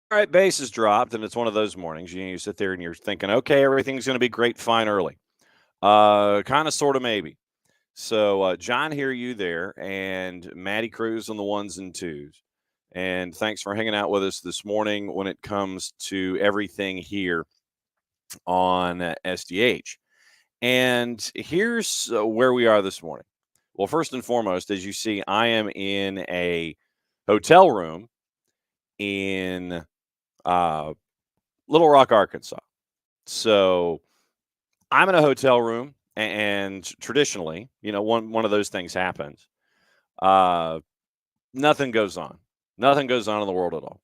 All right, base is dropped, and it's one of those mornings. You sit there and you're thinking, okay, everything's going to be great, fine, early. Kind of, sort of, maybe. So, John, hear you there, and Maddie Cruz on the ones and twos. And thanks for hanging out with us this morning when it comes to everything here on SDH. And here's where we are this morning. Well, first and foremost, as you see, I am in a hotel room in Little Rock, Arkansas. So I'm in a hotel room, and traditionally, one of those things happens. Nothing goes on. Nothing goes on in the world at all.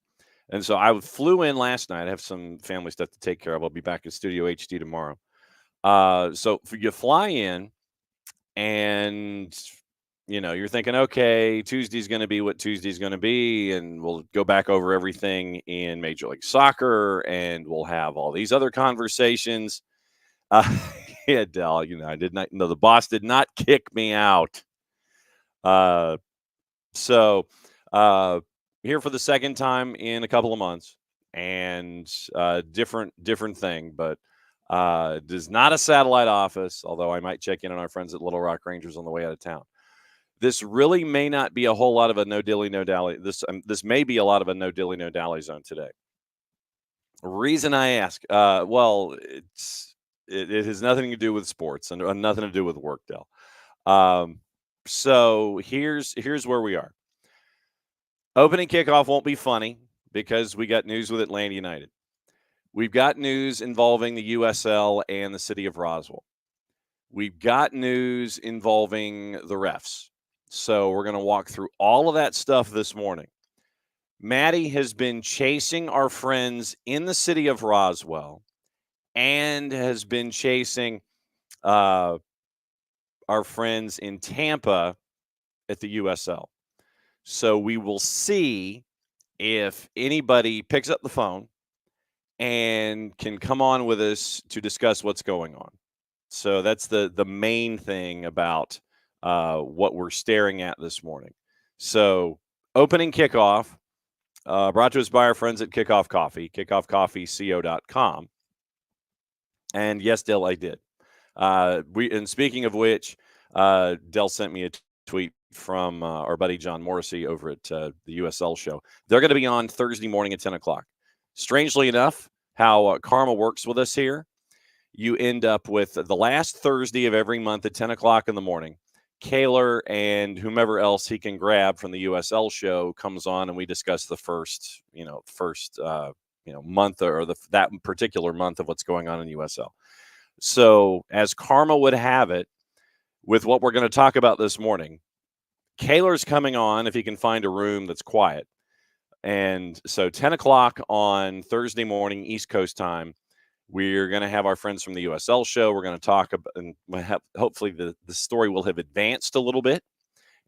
And so I flew in last night. I have some family stuff to take care of. I'll be back at Studio HD tomorrow. So you fly in, and you're thinking, okay, Tuesday's going to be what Tuesday's going to be, and we'll go back over everything in Major League Soccer, and we'll have all these other conversations. Yeah, Dell, I did not know the boss did not kick me out. So here for the second time in a couple of months, and different thing, but it is not a satellite office, although I might check in on our friends at Little Rock Rangers on the way out of town. This really may not be a whole lot of a no dilly, no dally. This may be a lot of a no dilly, no dally zone today. Reason I ask, well, it has nothing to do with sports and nothing to do with work, Dell. So here's where we are. Opening kickoff won't be funny because we got news with Atlanta United. We've got news involving the USL and the city of Roswell. We've got news involving the refs. So we're going to walk through all of that stuff this morning. Maddie has been chasing our friends in the city of Roswell and has been chasing our friends in Tampa at the USL. So we will see if anybody picks up the phone and can come on with us to discuss what's going on. So that's the main thing about what we're staring at this morning. So opening kickoff, brought to us by our friends at Kickoff Coffee, kickoffcoffeeco.com. And yes, Dell, I did. And speaking of which, Dell sent me a tweet from our buddy John Morrissey over at the USL show. They're going to be on Thursday morning at 10 o'clock. Strangely enough, how karma works with us here, you end up with the last Thursday of every month at 10 o'clock in the morning. Kaler and whomever else he can grab from the USL show comes on, and we discuss the first month or that particular month of what's going on in USL. So as karma would have it, with what we're going to talk about this morning, Kaler's coming on if he can find a room that's quiet. And so 10 o'clock on Thursday morning, East Coast time, we're going to have our friends from the USL show. We're going to talk about, and hopefully the story will have advanced a little bit,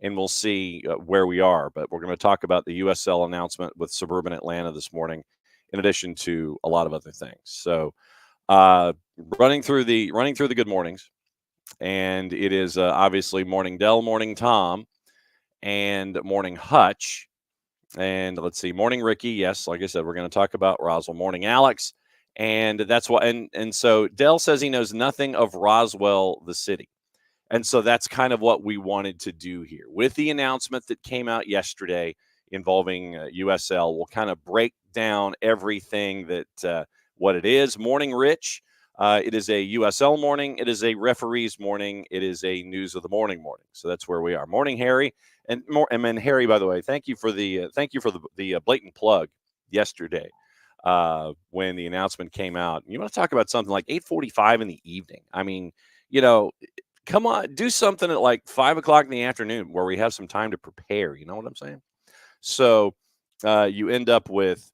and we'll see where we are. But we're going to talk about the USL announcement with Suburban Atlanta this morning, in addition to a lot of other things. So running through the good mornings, and it is obviously morning Dell, morning Tom, and morning Hutch. And let's see, morning Ricky. Yes, like I said, we're going to talk about Roswell. Morning Alex. And that's why, and so Dell says he knows nothing of Roswell, the city. And so that's kind of what we wanted to do here. With the announcement that came out yesterday involving USL, we'll kind of break down everything that what it is. Morning Rich, it is a USL morning. It is a referees morning. It is a news of the morning. So that's where we are. Morning Harry, and Harry, by the way, thank you for the blatant plug yesterday. When the announcement came out. You want to talk about something like 8:45 in the evening. I mean, come on, do something at like 5 o'clock in the afternoon where we have some time to prepare. You know what I'm saying? So you end up with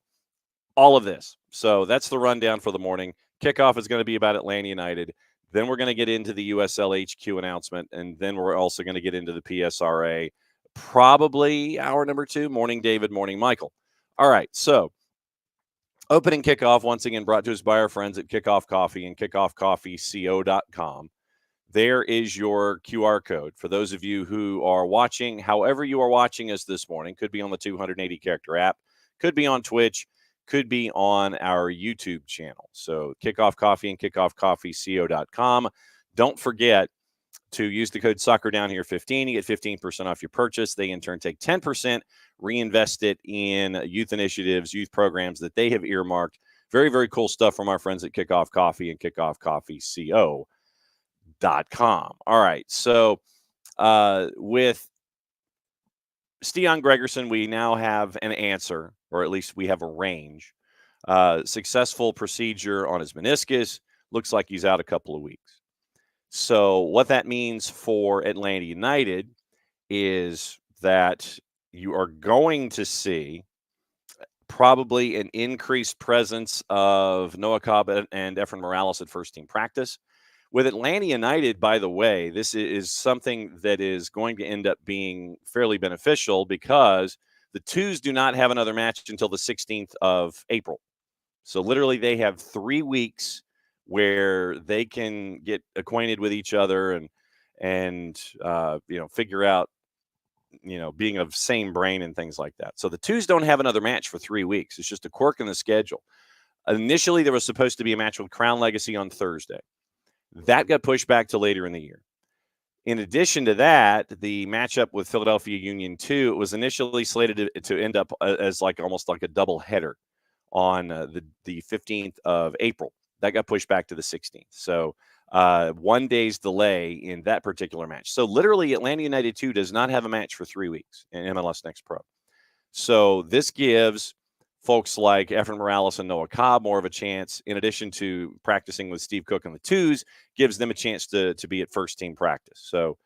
all of this. So that's the rundown for the morning. Kickoff is going to be about Atlanta United. Then we're going to get into the USL HQ announcement, and then we're also going to get into the PSRA, probably hour number 2, morning David, morning Michael. All right, so opening kickoff, once again, brought to us by our friends at Kickoff Coffee and kickoffcoffeeco.com. There is your QR code for those of you who are watching, however you are watching us this morning. Could be on the 280-character app, could be on Twitch, could be on our YouTube channel. So Kickoff Coffee and kickoffcoffeeco.com. Don't forget to use the code SoccerDownHere15. You get 15% off your purchase. They, in turn, take 10%, reinvest it in youth initiatives, youth programs that they have earmarked. Very, very cool stuff from our friends at Kickoff Coffee and kickoffcoffeeco.com. All right, so with Stian Gregerson, we now have an answer, or at least we have a range. Successful procedure on his meniscus. Looks like he's out a couple of weeks. So what that means for Atlanta United is that you are going to see probably an increased presence of Noah Cobb and Efren Morales at first-team practice. With Atlanta United, by the way, this is something that is going to end up being fairly beneficial because the Twos do not have another match until the 16th of April. So literally they have 3 weeks where they can get acquainted with each other and figure out, being of same brain and things like that. So the Twos don't have another match for 3 weeks. It's just a quirk in the schedule. Initially, there was supposed to be a match with Crown Legacy on Thursday. That got pushed back to later in the year. In addition to that, the matchup with Philadelphia Union 2 was initially slated to end up as almost like a double header on the 15th of April. That got pushed back to the 16th. So 1 day's delay in that particular match. So literally Atlanta United 2 does not have a match for 3 weeks in MLS Next Pro. So this gives folks like Efren Morales and Noah Cobb more of a chance, in addition to practicing with Steve Cook and the Twos, gives them a chance to be at first-team practice. So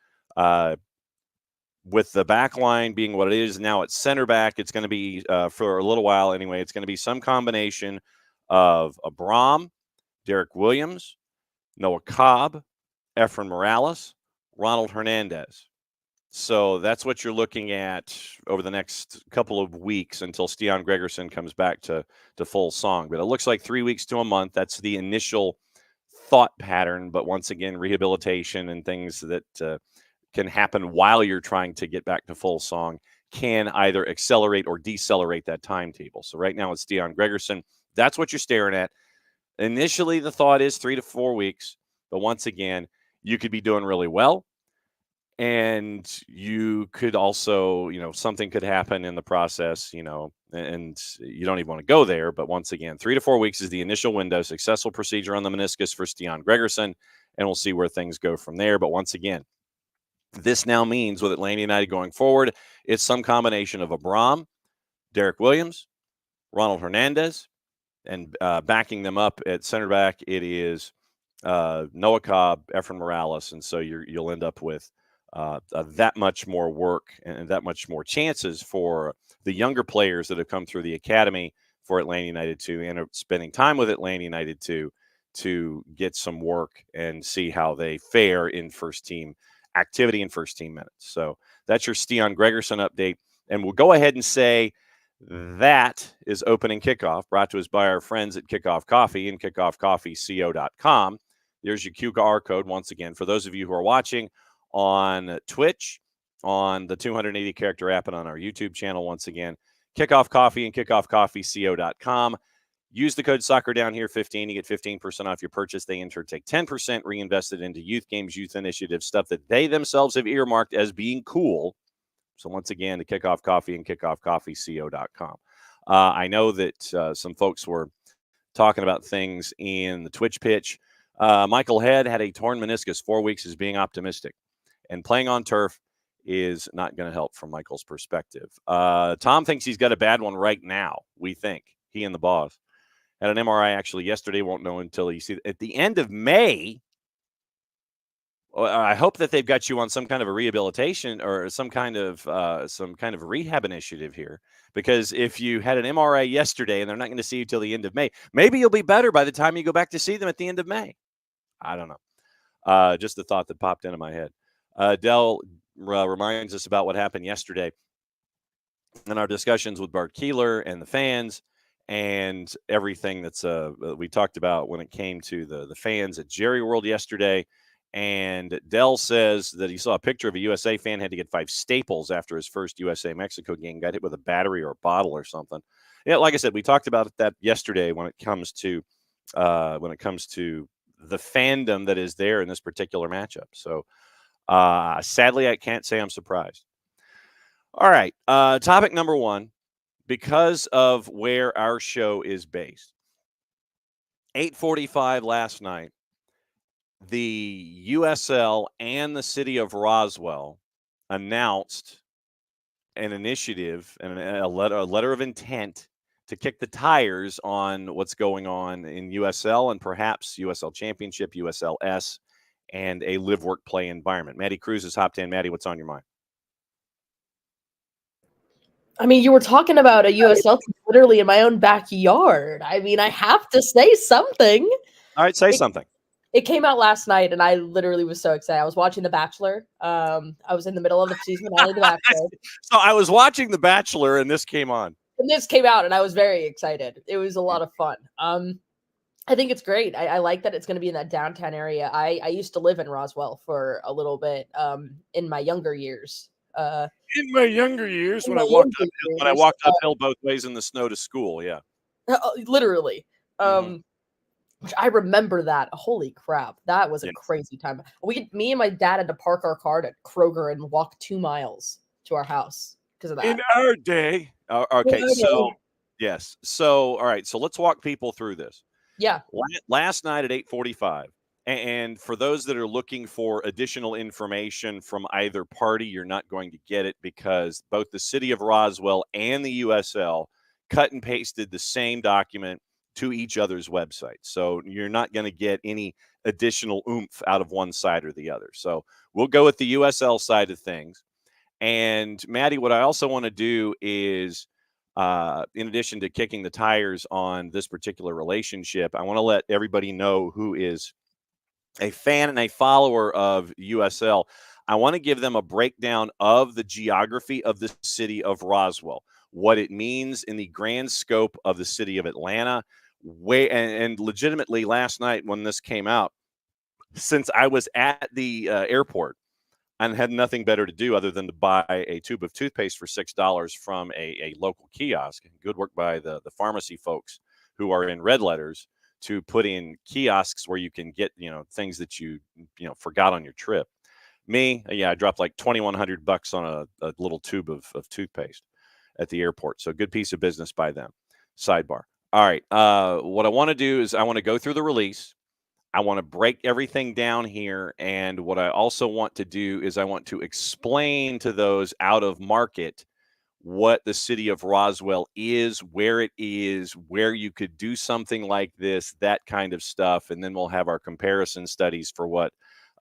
with the back line being what it is now at center back, it's going to be, for a little while anyway, it's going to be some combination of Abram, Derek Williams, Noah Cobb, Efren Morales, Ronald Hernandez. So that's what you're looking at over the next couple of weeks until Stian Gregerson comes back to full song. But it looks like 3 weeks to a month. That's the initial thought pattern. But once again, rehabilitation and things that can happen while you're trying to get back to full song can either accelerate or decelerate that timetable. So right now it's Stian Gregerson. That's what you're staring at. Initially, the thought is 3 to 4 weeks. But once again, you could be doing really well. And you could also, something could happen in the process, and you don't even want to go there. But once again, 3 to 4 weeks is the initial window. Successful procedure on the meniscus for Stian Gregerson, and we'll see where things go from there. But once again, this now means with Atlanta United going forward, it's some combination of Abram, Derek Williams, Ronald Hernandez, and backing them up at center back, it is Noah Cobb, Efren Morales. And so you'll end up with that much more work and that much more chances for the younger players that have come through the academy for Atlanta United to end up spending time with Atlanta United to get some work and see how they fare in first team activity and first team minutes. So that's your Stian Gregerson update. And we'll go ahead and say that is opening kickoff, brought to us by our friends at Kickoff Coffee and kickoffcoffeeco.com. There's your QR code once again for those of you who are watching on Twitch, on the 280-character app, and on our YouTube channel. Once again, Kickoff Coffee and kickoffcoffeeco.com. Use the code SoccerDownHere15 to get 15% off your purchase. They in turn take 10% reinvested into youth games, youth initiatives, stuff that they themselves have earmarked as being cool. So once again, the Kickoff Coffee and kickoffcoffeeco.com. I know that some folks were talking about things in the Twitch pitch. Michael Head had a torn meniscus. 4 weeks is being optimistic. And playing on turf is not going to help from Michael's perspective. Tom thinks he's got a bad one right now, we think. He and the boss. Had an MRI actually yesterday. Won't know until you see it. At the end of May, I hope that they've got you on some kind of a rehabilitation or some kind of rehab initiative here. Because if you had an MRA yesterday and they're not going to see you till the end of May, maybe you'll be better by the time you go back to see them at the end of May. I don't know. Just the thought that popped into my head. Dell reminds us about what happened yesterday in our discussions with Bart Keeler and the fans and everything that's we talked about when it came to the fans at Jerry World yesterday. And Dell says that he saw a picture of a USA fan had to get 5 staples after his first USA-Mexico game, got hit with a battery or a bottle or something. Yeah, like I said, we talked about that yesterday when it comes to the fandom that is there in this particular matchup. So sadly, I can't say I'm surprised. All right, topic number 1, because of where our show is based. 8:45 last night, the USL and the city of Roswell announced an initiative and a letter of intent to kick the tires on what's going on in USL and perhaps USL Championship, USLS, and a live, work, play environment. Maddie Cruz is hopped in. Maddie, what's on your mind? I mean, you were talking about a USL team literally in my own backyard. I mean, I have to say something. All right, say something. It came out last night, and I literally was so excited. I was watching The Bachelor. I was in the middle of the season finale of The Bachelor. So I was watching The Bachelor, and this came on. And this came out, and I was very excited. It was a lot of fun. I think it's great. I like that it's going to be in that downtown area. I used to live in Roswell for a little bit in my younger years. In my younger years, when I walked uphill both ways in the snow to school, yeah, literally. Which I remember that. Holy crap, that was a crazy time. Me and my dad had to park our car at Kroger and walk 2 miles to our house because of that. In our day. Okay, so yes, so all right, so let's walk people through this. Yeah. Last night at 8:45. And for those that are looking for additional information from either party, you're not going to get it because both the city of Roswell and the USL cut and pasted the same document to each other's website. So you're not going to get any additional oomph out of one side or the other. So we'll go with the USL side of things. And Maddie, what I also want to do is, in addition to kicking the tires on this particular relationship, I want to let everybody know who is a fan and a follower of USL. I want to give them a breakdown of the geography of the city of Roswell, what it means in the grand scope of the city of Atlanta. And legitimately last night when this came out, since I was at the airport and had nothing better to do other than to buy a tube of toothpaste for $6 from a local kiosk, good work by the pharmacy folks who are in red letters to put in kiosks where you can get, things that you forgot on your trip. I dropped like $2,100 on a little tube of toothpaste at the airport. So good piece of business by them. Sidebar. All right. What I want to do is I want to go through the release. I want to break everything down here. And what I also want to do is I want to explain to those out of market what the city of Roswell is, where it is, where you could do something like this, that kind of stuff. And then we'll have our comparison studies for what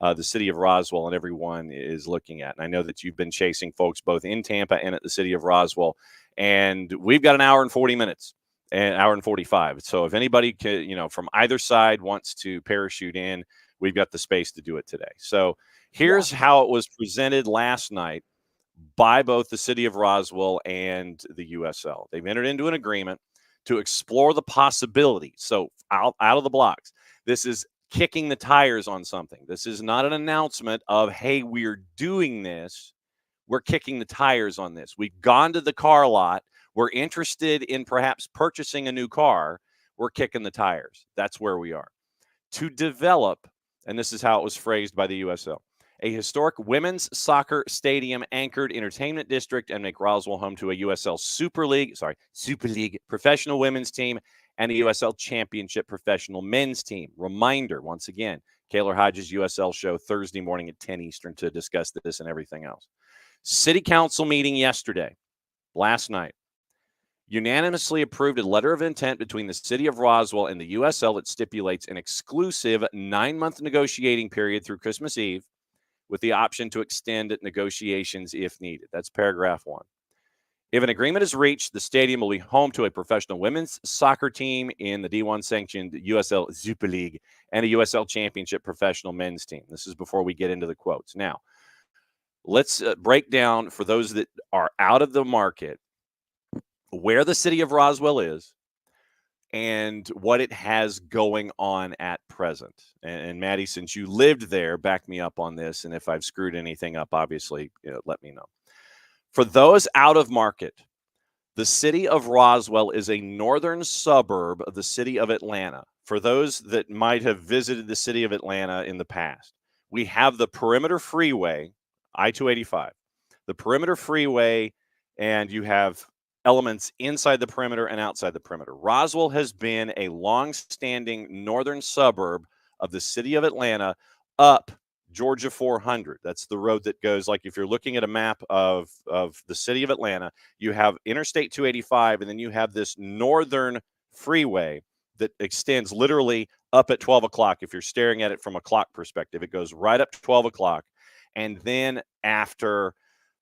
the city of Roswell and everyone is looking at. And I know that you've been chasing folks both in Tampa and at the city of Roswell. And we've got an hour and 40 minutes, an hour and 45. So if anybody can, from either side wants to parachute in, we've got the space to do it today. So here's how it was presented last night by both the city of Roswell and the USL. They've entered into an agreement to explore the possibility. So out of the blocks, this is kicking the tires on something. This is not an announcement of, hey, we're doing this. We're kicking the tires on this. We've gone to the car lot. We're interested in perhaps purchasing a new car. We're kicking the tires. That's where we are. To develop, and this is how it was phrased by the USL, a historic women's soccer stadium anchored entertainment district and make Roswell home to a USL Super League professional women's team and a USL Championship professional men's team. Reminder, once again, Kaylor Hodges' USL show Thursday morning at 10 Eastern to discuss this and everything else. City Council meeting yesterday, last night, unanimously approved a letter of intent between the city of Roswell and the USL that stipulates an exclusive 9-month negotiating period through Christmas Eve with the option to extend negotiations if needed. That's paragraph 1. If an agreement is reached, the stadium will be home to a professional women's soccer team in the D1 sanctioned USL Super League and a USL Championship professional men's team. This is before we get into the quotes. Now, let's break down for those that are out of the market where the city of Roswell is and what it has going on at present. And Maddie, since you lived there, back me up on this. And if I've screwed anything up, obviously, let me know. For those out of market, the city of Roswell is a northern suburb of the city of Atlanta. For those that might have visited the city of Atlanta in the past, we have the Perimeter Freeway, I-285, the Perimeter Freeway, and you have elements inside the perimeter and outside the perimeter. Roswell has been a long-standing northern suburb of the city of Atlanta up Georgia 400. That's the road that goes, like if you're looking at a map of the city of Atlanta, you have Interstate 285, and then you have this northern freeway that extends literally up at 12 o'clock. If you're staring at it from a clock perspective, it goes right up to 12 o'clock. And then after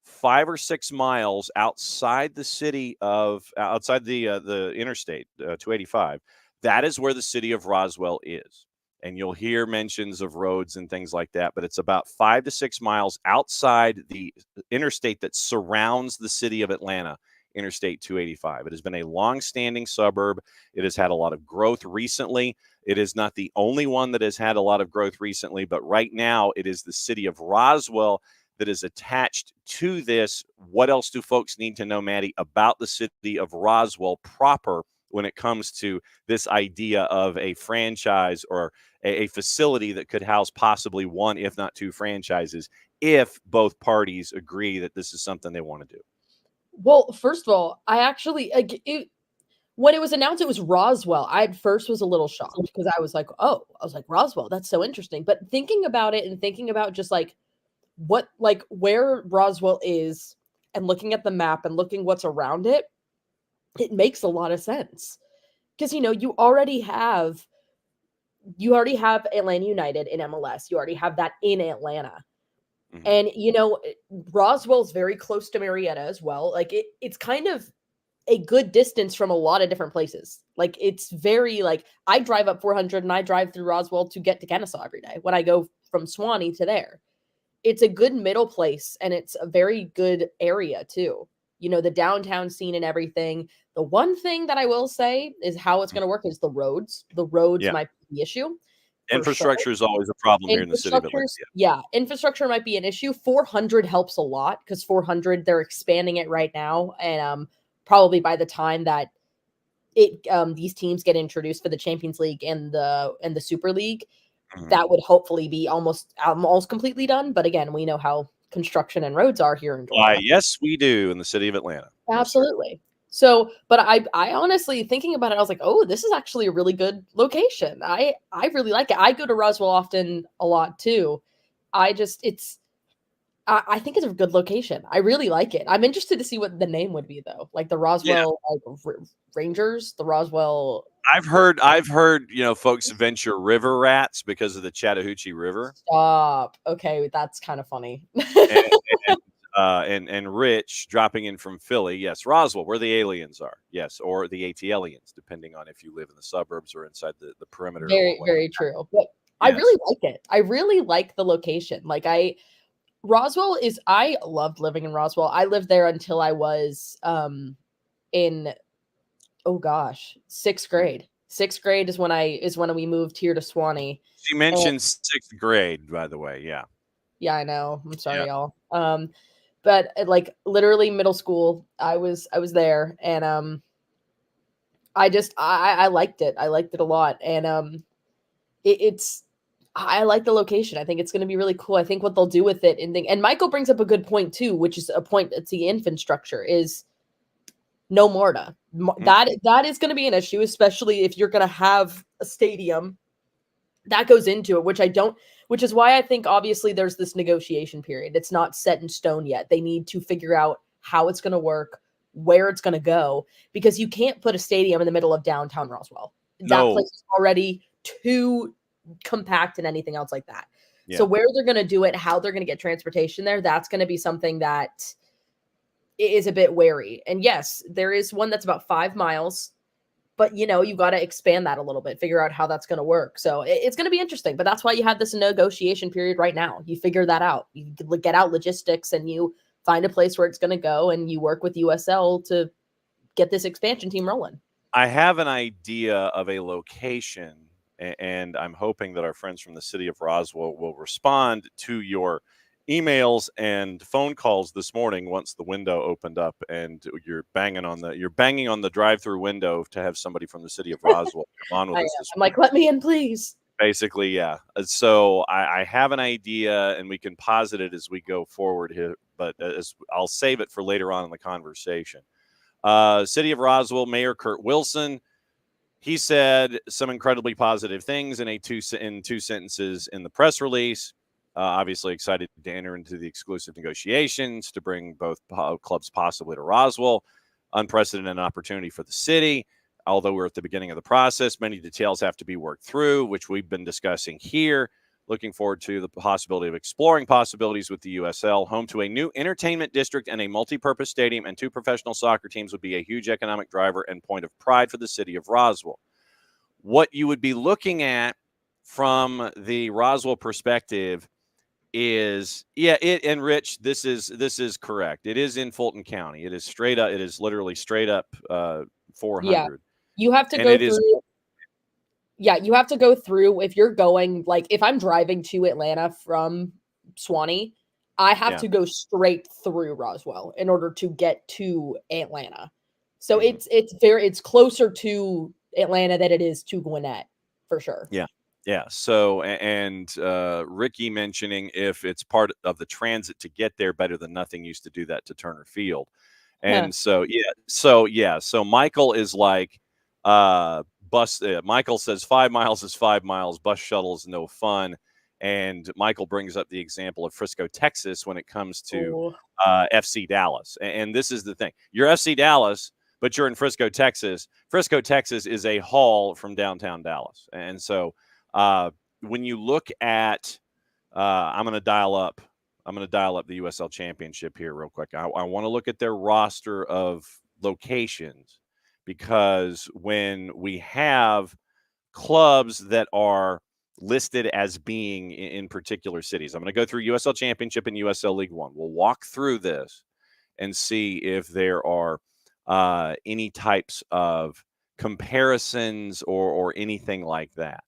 5 or 6 miles outside the city of, outside the Interstate 285, that is where the city of Roswell is. And you'll hear mentions of roads and things like that, but it's about 5 to 6 miles outside the interstate that surrounds the city of Atlanta, Interstate 285. It has been a long-standing suburb. It has had a lot of growth recently. It is not the only one that has had a lot of growth recently, but right now it is the city of Roswell that is attached to this. What else do folks need to know, Maddie, about the city of Roswell proper when it comes to this idea of a franchise or a facility that could house possibly 1, if not 2 franchises, if both parties agree that this is something they want to do? Well, first of all, I actually, when it was announced it was Roswell, I at first was a little shocked because I was like, Roswell, that's so interesting. But thinking about it and thinking about just like where Roswell is and looking at the map and looking what's around it, it makes a lot of sense. Because, you already have Atlanta United in MLS. You already have that in Atlanta. Mm-hmm. And, Roswell's very close to Marietta as well. Like it's kind of a good distance from a lot of different places. Like it's very I drive up 400 and I drive through Roswell to get to Kennesaw every day when I go from Swanee to there. It's a good middle place and it's a very good area too. The downtown scene and everything. The one thing that I will say is how it's going to work is the roads. The roads might be the issue. Infrastructure is always a problem here in the city of Atlanta. Yeah, infrastructure might be an issue. 400 helps a lot because 400, they're expanding it right now. And probably by the time that these teams get introduced for the Champions League and the Super League, that would hopefully be almost completely done. But again, we know how construction and roads are here in Georgia. Yes, we do in the city of Atlanta. Absolutely. Yes, so, but I honestly, thinking about it, I was like, oh, this is actually a really good location. I really like it. I go to Roswell often a lot too. I think it's a good location. I really like it. I'm interested to see what the name would be though. Like the Roswell Rangers, the Roswell. I've heard, folks venture river rats because of the Chattahoochee River. Stop. Okay, that's kind of funny. And Rich dropping in from Philly. Yes, Roswell, where the aliens are. Yes, or the AT-aliens, depending on if you live in the suburbs or inside the perimeter. Very, very true. But yes. I really like it. I really like the location. Roswell is, I loved living in Roswell. I lived there until I was in, oh gosh, 6th grade. 6th grade is when we moved here to Swanee. She mentioned 6th grade, by the way. Yeah. Yeah, I know. I'm sorry, y'all. But literally middle school, I was there, and I liked it. I liked it a lot, and I like the location. I think it's going to be really cool. I think what they'll do with it, and Michael brings up a good point too, which is a point that's the infrastructure is no MARTA. That is going to be an issue, especially if you're going to have a stadium that goes into it, which is why I think obviously there's this negotiation period. It's not set in stone yet. They need to figure out how it's going to work, where it's going to go, because you can't put a stadium in the middle of downtown Roswell. That place is already too compact and anything else like that. So where they're going to do it, how they're going to get transportation there, that's going to be something that is a bit wary. And yes, there is one that's about 5 miles, but you got to expand that a little bit, figure out how that's going to work. So it's going to be interesting, but that's why you have this negotiation period right now. You figure that out. You get out logistics and you find a place where it's going to go, and you work with USL to get this expansion team rolling. I have an idea of a location, and I'm hoping that our friends from the city of Roswell will respond to your emails and phone calls this morning once the window opened up and you're banging on the drive-through window to have somebody from the city of Roswell come on with us this I'm like, let me in, please. Basically, yeah. So I have an idea, and we can posit it as we go forward here, but I'll save it for later on in the conversation. City of Roswell, Mayor Kurt Wilson, he said some incredibly positive things in two sentences in the press release. Obviously excited to enter into the exclusive negotiations to bring both clubs possibly to Roswell. Unprecedented opportunity for the city. Although we're at the beginning of the process, many details have to be worked through, which we've been discussing here. Looking forward to the possibility of exploring possibilities with the USL. Home to a new entertainment district and a multi-purpose stadium and 2 professional soccer teams would be a huge economic driver and point of pride for the city of Roswell. What you would be looking at from the Roswell perspective is, and Rich, this is correct. It is in Fulton County. It is straight up. It is literally straight up 400. Yeah, you have to go through. Yeah, you have to go through if you're going, like if I'm driving to Atlanta from Swanee, I have to go straight through Roswell in order to get to Atlanta. So it's closer to Atlanta than it is to Gwinnett, for sure. Yeah. So, and Ricky mentioning if it's part of the transit to get there, better than nothing used to do that to Turner Field. And so Michael is like, Michael says 5 miles is 5 miles. Bus shuttle is no fun. And Michael brings up the example of Frisco, Texas, when it comes to FC Dallas. And this is the thing. You're FC Dallas, but you're in Frisco, Texas. Frisco, Texas is a haul from downtown Dallas. And so when you look at, I'm going to dial up the USL Championship here real quick. I want to look at their roster of locations, because when we have clubs that are listed as being in particular cities, I'm going to go through USL Championship and USL League One. We'll walk through this and see if there are any types of comparisons or anything like that.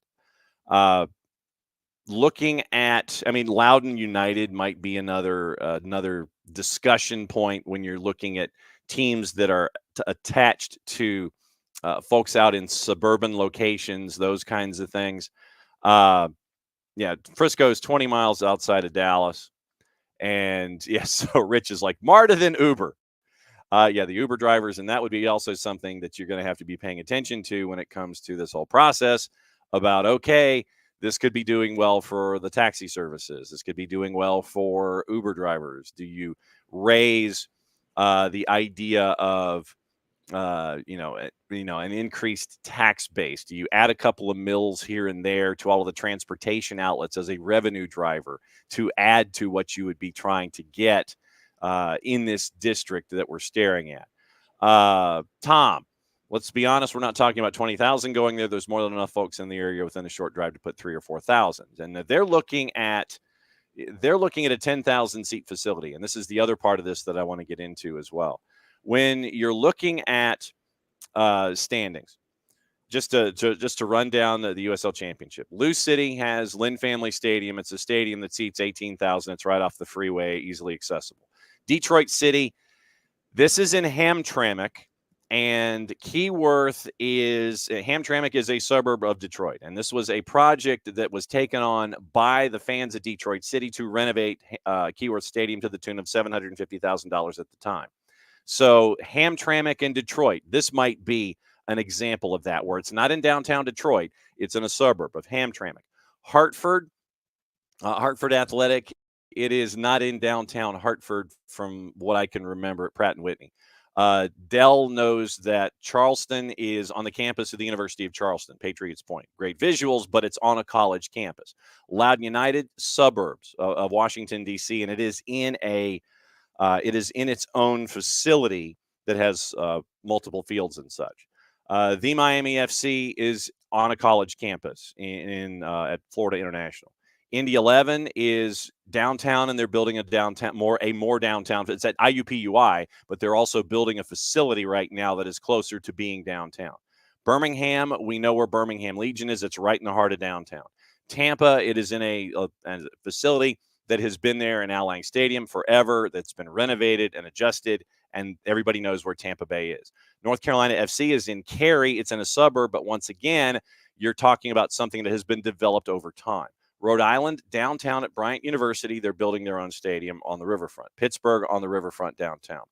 Looking at, Loudoun United might be another discussion point when you're looking at teams that are attached to folks out in suburban locations, those kinds of things. Frisco is 20 miles outside of Dallas. And so Rich is like, MARTA than Uber. The Uber drivers, and that would be also something that you're going to have to be paying attention to when it comes to this whole process about, okay, this could be doing well for the taxi services. This could be doing well for Uber drivers. Do you raise the idea of, an increased tax base? Do you add a couple of mills here and there to all of the transportation outlets as a revenue driver to add to what you would be trying to get in this district that we're staring at? Tom, let's be honest, we're not talking about 20,000 going there. There's more than enough folks in the area within a short drive to put 3,000 or 4,000. And they're looking at a 10,000 seat facility. And this is the other part of this that I want to get into as well. When you're looking at standings, just to run down the USL Championship, Lou City has Lynn Family Stadium. It's a stadium that seats 18,000. It's right off the freeway, easily accessible. Detroit City, this is in Hamtramck. And Keyworth Hamtramck is a suburb of Detroit. And this was a project that was taken on by the fans of Detroit City to renovate Keyworth Stadium to the tune of $750,000 at the time. So Hamtramck in Detroit, this might be an example of that, where it's not in downtown Detroit. It's in a suburb of Hamtramck. Hartford Athletic, it is not in downtown Hartford from what I can remember at Pratt & Whitney. Dell knows that Charleston is on the campus of the University of Charleston, Patriots Point. Great visuals, but it's on a college campus. Loudoun United, suburbs of Washington, D.C., and it is in its own facility that has multiple fields and such. The Miami FC is on a college campus at Florida International. Indy 11 is downtown, and they're building a more downtown. It's at IUPUI, but they're also building a facility right now that is closer to being downtown. Birmingham, we know where Birmingham Legion is. It's right in the heart of downtown. Tampa, it is in a facility that has been there in Al Lang Stadium forever, that's been renovated and adjusted, and everybody knows where Tampa Bay is. North Carolina FC is in Cary. It's in a suburb, but once again, you're talking about something that has been developed over time. Rhode Island, downtown at Bryant University, they're building their own stadium on the riverfront. Pittsburgh on the riverfront downtown.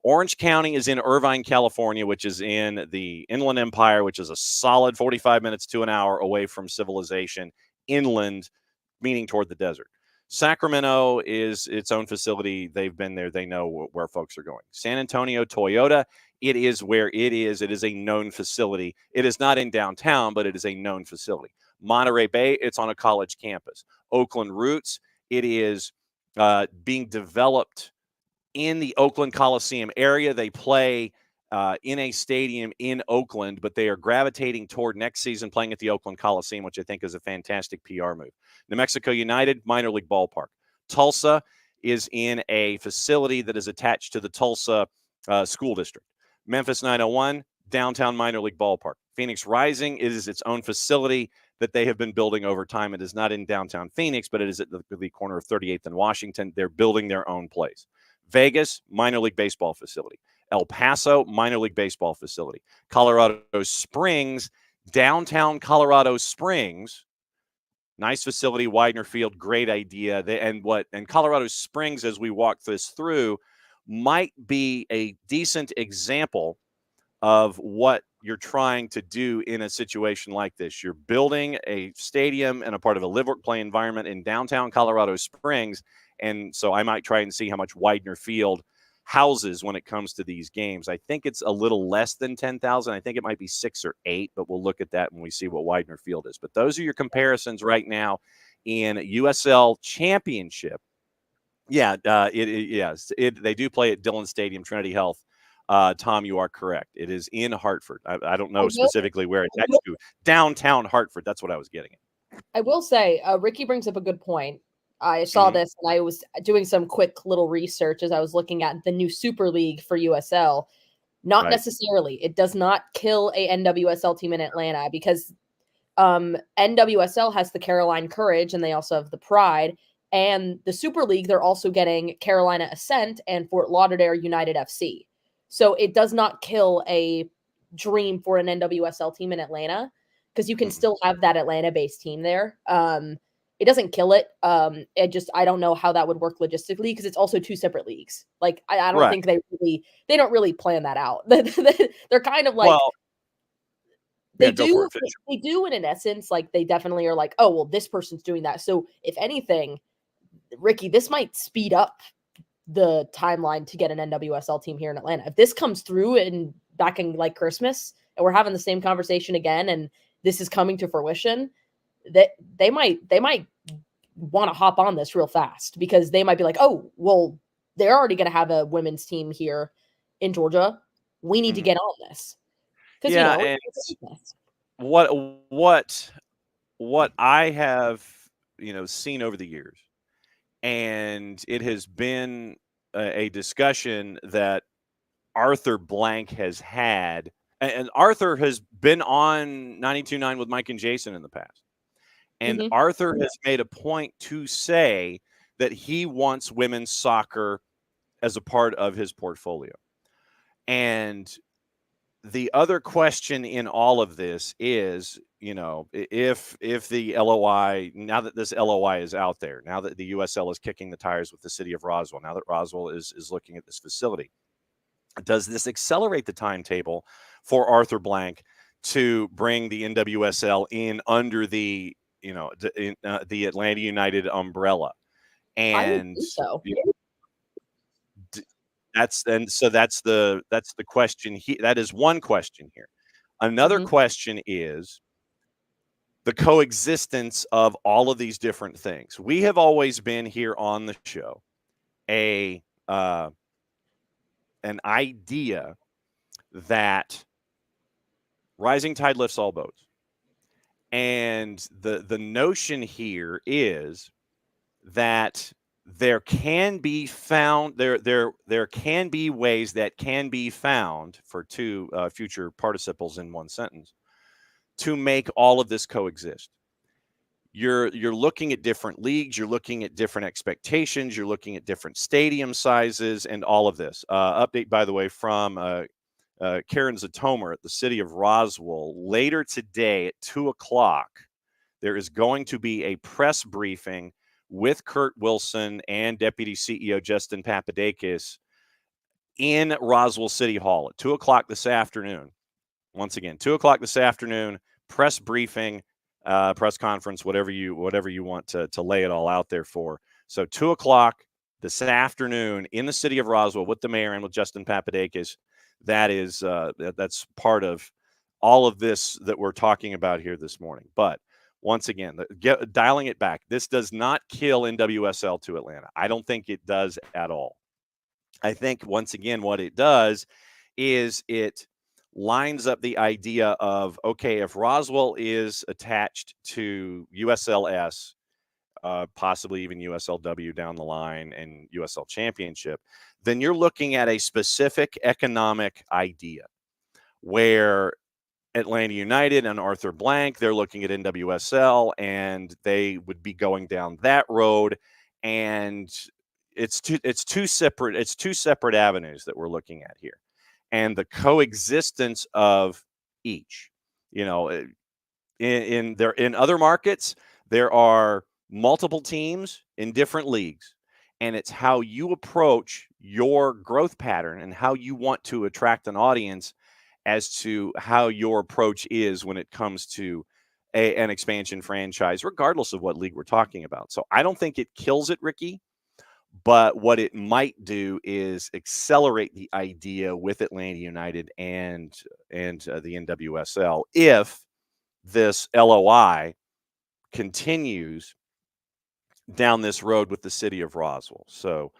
Orange County is in Irvine, California, which is in the Inland Empire, which is a solid 45 minutes to an hour away from civilization, inland, meaning toward the desert. Sacramento is its own facility. They've been there. They know where folks are going. San Antonio, Toyota, it is where it is. It is a known facility. It is not in downtown, but it is a known facility. Monterey Bay, it's on a college campus. Oakland Roots, it is being developed in the Oakland Coliseum area. They play in a stadium in Oakland, but they are gravitating toward next season playing at the Oakland Coliseum, which I think is a fantastic PR move. New Mexico United, minor league ballpark. Tulsa is in a facility that is attached to the Tulsa School District. Memphis 901, downtown minor league ballpark. Phoenix Rising is its own facility that they have been building over time. It is not in downtown Phoenix, but it is at the corner of 38th and Washington. They're building their own place. Vegas, minor league baseball facility. El Paso, minor league baseball facility. Colorado Springs, downtown Colorado Springs, nice facility, Widener Field, great idea. And Colorado Springs, as we walk this through, might be a decent example of what you're trying to do in a situation like this. You're building a stadium and a part of a live-work play environment in downtown Colorado Springs, and so I might try and see how much Widener Field houses when it comes to these games. I think it's a little less than 10,000. I think it might be 6 or 8, but we'll look at that when we see what Widener Field is. But those are your comparisons right now in USL Championship. Yeah, they do play at Dillon Stadium, Trinity Health. Tom, you are correct. It is in Hartford. I don't know specifically where it's next to. Downtown Hartford. That's what I was getting at. I will say, Ricky brings up a good point. I saw this, and I was doing some quick little research as I was looking at the new Super League for USL. Not necessarily. It does not kill a NWSL team in Atlanta, because NWSL has the Caroline Courage, and they also have the Pride. And the Super League, they're also getting Carolina Ascent and Fort Lauderdale United FC. So it does not kill a dream for an NWSL team in Atlanta, because you can still have that Atlanta-based team there. It doesn't kill it. I don't know how that would work logistically, because it's also two separate leagues. Like I don't think they don't really plan that out. They're kind of like, they do, and in essence, like they definitely are like, oh, well, this person's doing that. So if anything, Ricky, this might speed up the timeline to get an NWSL team here in Atlanta. If this comes through and back in like Christmas, and we're having the same conversation again, and this is coming to fruition, that they might want to hop on this real fast, because they might be like, oh, well, they're already going to have a women's team here in Georgia. We need to get on this. Because what I have seen over the years, and it has been a discussion that Arthur Blank has had, and Arthur has been on 92.9 with Mike and Jason in the past. And Arthur has made a point to say that he wants women's soccer as a part of his portfolio. And the other question in all of this is, if the LOI, now that this LOI is out there, now that the USL is kicking the tires with the city of Roswell, now that Roswell is looking at this facility, does this accelerate the timetable for Arthur Blank to bring the NWSL in under the the Atlanta United umbrella? And I would think so. That's the question. That is one question here. Another question is the coexistence of all of these different things. We have always been here on the show a an idea that rising tide lifts all boats. And the notion here is that there can be ways that can be found for two future participles in one sentence to make all of this coexist. You're looking at different leagues, you're looking at different expectations, you're looking at different stadium sizes, and all of this. Update, by the way, from Karen Zatomer at the city of Roswell. Later today at 2:00, there is going to be a press briefing with Kurt Wilson and Deputy CEO Justin Papadakis in Roswell City Hall at 2:00 this afternoon. Once again, 2:00 this afternoon, press briefing, press conference, whatever you want to lay it all out there for. So 2:00 this afternoon in the city of Roswell with the mayor and with Justin Papadakis. That's part of all of this that we're talking about here this morning. But once again, dialing it back, this does not kill NWSL to Atlanta. I don't think it does at all. I think, once again, what it does is it lines up the idea of, okay, if Roswell is attached to USLS, possibly even USLW down the line and USL Championship, then you're looking at a specific economic idea where Atlanta United and Arthur Blank, they're looking at NWSL, and they would be going down that road. And it's two separate avenues that we're looking at here, and the coexistence of each. In other markets, there are multiple teams in different leagues, and it's how you approach your growth pattern and how you want to attract an audience as to how your approach is when it comes to an expansion franchise, regardless of what league we're talking about. So I don't think it kills it, Ricky, but what it might do is accelerate the idea with Atlanta United and the NWSL if this LOI continues down this road with the city of Roswell. So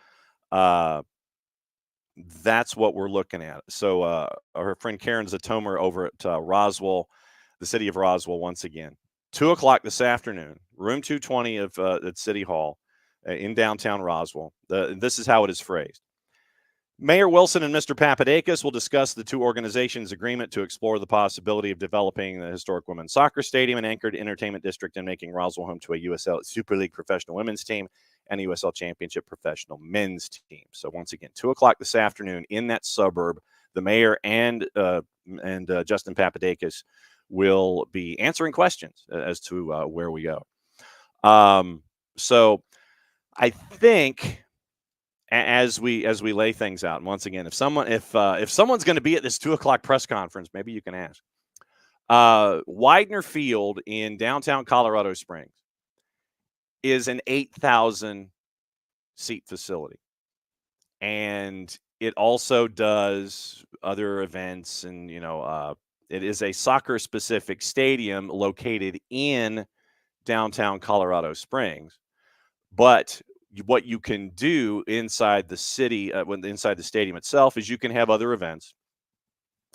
that's what we're looking at. So our friend Karen Zatomer over at Roswell, the city of Roswell, once again, 2:00 this afternoon, room 220 at City Hall in downtown Roswell. This is how it is phrased. Mayor Wilson and Mr. Papadakis will discuss the two organizations' agreement to explore the possibility of developing the historic women's soccer stadium and anchored entertainment district and making Roswell home to a USL Super League professional women's team and a USL Championship professional men's team. So once again, 2:00 this afternoon in that suburb, the mayor and Justin Papadakis will be answering questions as to where we go. So I think as we lay things out, and once again, if someone's going to be at this 2:00 press conference, maybe you can ask. Widener Field in downtown Colorado Springs is an 8,000 seat facility, and it also does other events, and it is a soccer specific stadium located in downtown Colorado Springs. But what you can do inside the city, inside the stadium itself, is you can have other events,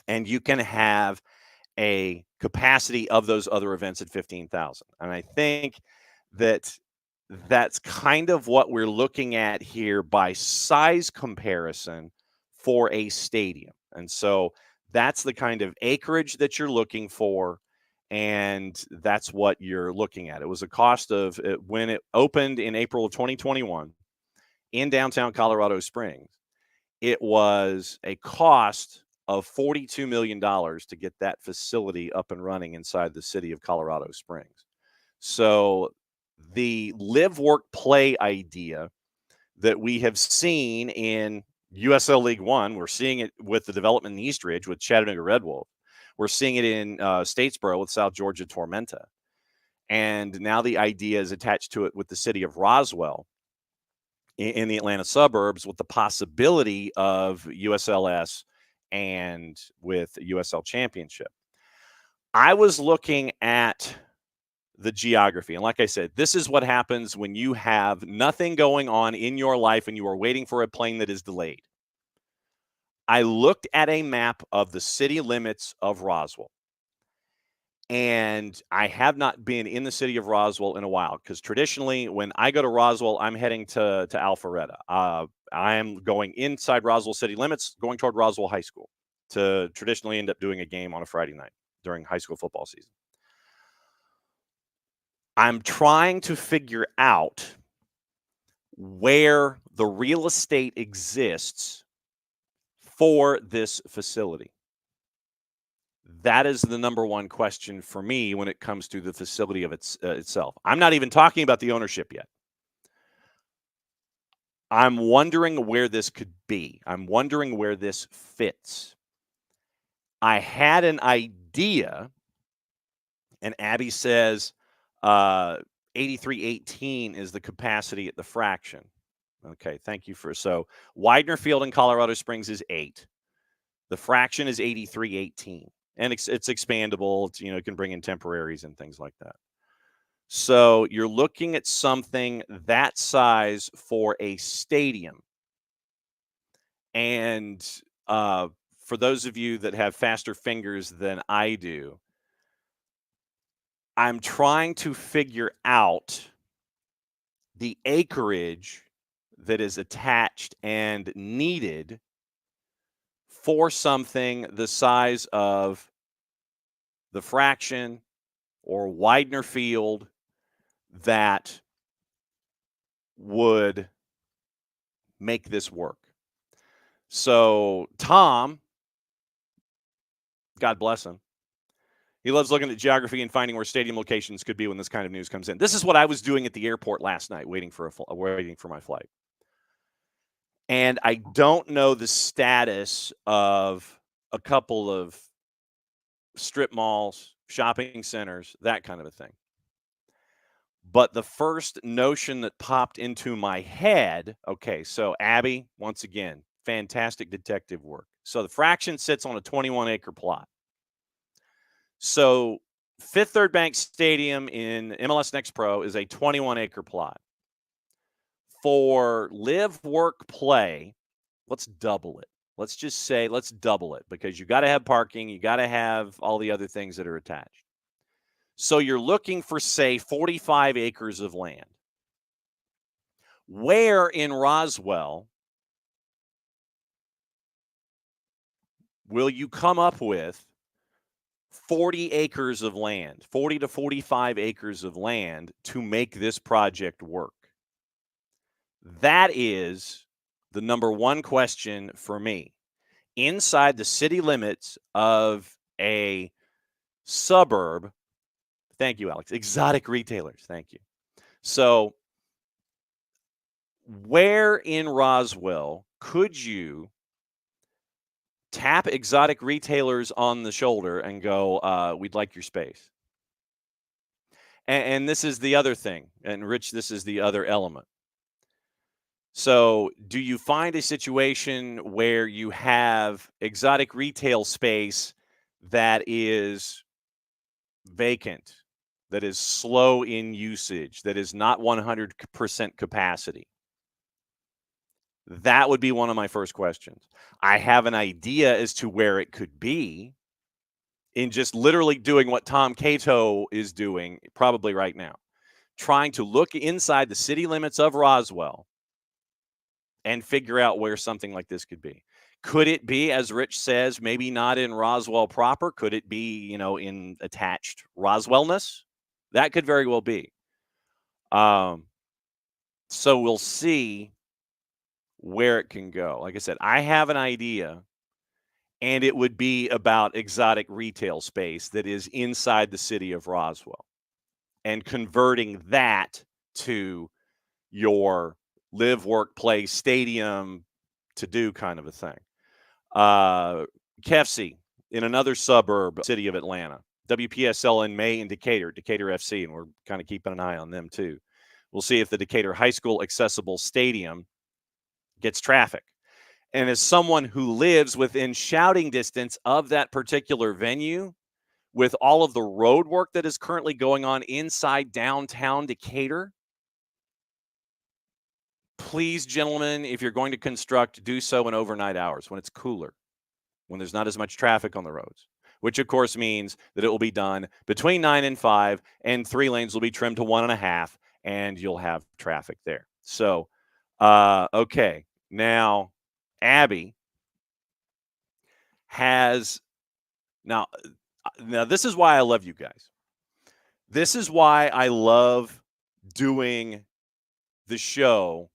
and you can have a capacity of those other events at 15,000. And I think that's kind of what we're looking at here by size comparison for a stadium. And so that's the kind of acreage that you're looking for, and that's what you're looking at. It was a cost of when it opened in April of 2021 in downtown Colorado Springs. It was a cost of $42 million to get that facility up and running inside the city of Colorado Springs. So the live, work, play idea that we have seen in USL League One, we're seeing it with the development in Eastridge with Chattanooga Red Wolf. We're seeing it in Statesboro with South Georgia Tormenta. And now the idea is attached to it with the city of Roswell. in the Atlanta suburbs with the possibility of USLS and with USL Championship. I was looking at the geography. And like I said, this is what happens when you have nothing going on in your life and you are waiting for a plane that is delayed. I looked at a map of the city limits of Roswell. And I have not been in the city of Roswell in a while because traditionally, when I go to Roswell, I'm heading to Alpharetta. I am going inside Roswell city limits, going toward Roswell High School to traditionally end up doing a game on a Friday night during high school football season. I'm trying to figure out where the real estate exists for this facility. That is the number one question for me when it comes to the facility of itself. I'm not even talking about the ownership yet. I'm wondering where this could be. I'm wondering where this fits. I had an idea, and Abby says 8318 is the capacity at the Fraction. Okay, thank you for so Widener Field in Colorado Springs is 8. The Fraction is 8318. And it's expandable. It's, it can bring in temporaries and things like that. So you're looking at something that size for a stadium. And for those of you that have faster fingers than I do, I'm trying to figure out the acreage that is attached and needed for something the size of the Fraction or Widener Field that would make this work. So Tom, God bless him, he loves looking at geography and finding where stadium locations could be when this kind of news comes in. This is what I was doing at the airport last night, waiting for my flight. And I don't know the status of a couple of strip malls, shopping centers, that kind of a thing. But the first notion that popped into my head, okay, so Abby, once again, fantastic detective work. So the Fraction sits on a 21-acre plot. So Fifth Third Bank Stadium in MLS Next Pro is a 21-acre plot. For live, work, play, let's double it. Let's just say let's double it because you got to have parking. You got to have all the other things that are attached. So you're looking for, say, 45 acres of land. Where in Roswell will you come up with 40 acres of land, 40 to 45 acres of land to make this project work? That is the number one question for me. Inside the city limits of a suburb, thank you, Alex, exotic retailers, thank you. So where in Roswell could you tap exotic retailers on the shoulder and go, we'd like your space? And this is the other thing. And Rich, this is the other element. So do you find a situation where you have exotic retail space that is vacant, that is slow in usage, that is not 100% capacity? That would be one of my first questions. I have an idea as to where it could be in just literally doing what Tom Cato is doing probably right now, trying to look inside the city limits of Roswell and figure out where something like this could be. Could it be, as Rich says, maybe not in Roswell proper? Could it be, in attached Roswellness? That could very well be. So we'll see where it can go. Like I said, I have an idea, and it would be about exotic retail space that is inside the city of Roswell and converting that to your live, work, play stadium to do kind of a thing. Kefsey in another suburb city of Atlanta, WPSL in May in Decatur FC, and we're kind of keeping an eye on them too. We'll see if the Decatur High School accessible stadium gets traffic. And as someone who lives within shouting distance of that particular venue, with all of the road work that is currently going on inside downtown Decatur, please, gentlemen, if you're going to construct, do so in overnight hours when it's cooler, when there's not as much traffic on the roads, which of course means that it will be done between 9 and 5, and 3 lanes will be trimmed to 1.5, and you'll have traffic there. So, okay, now Abby has now this is why I love you guys. This is why I love doing the show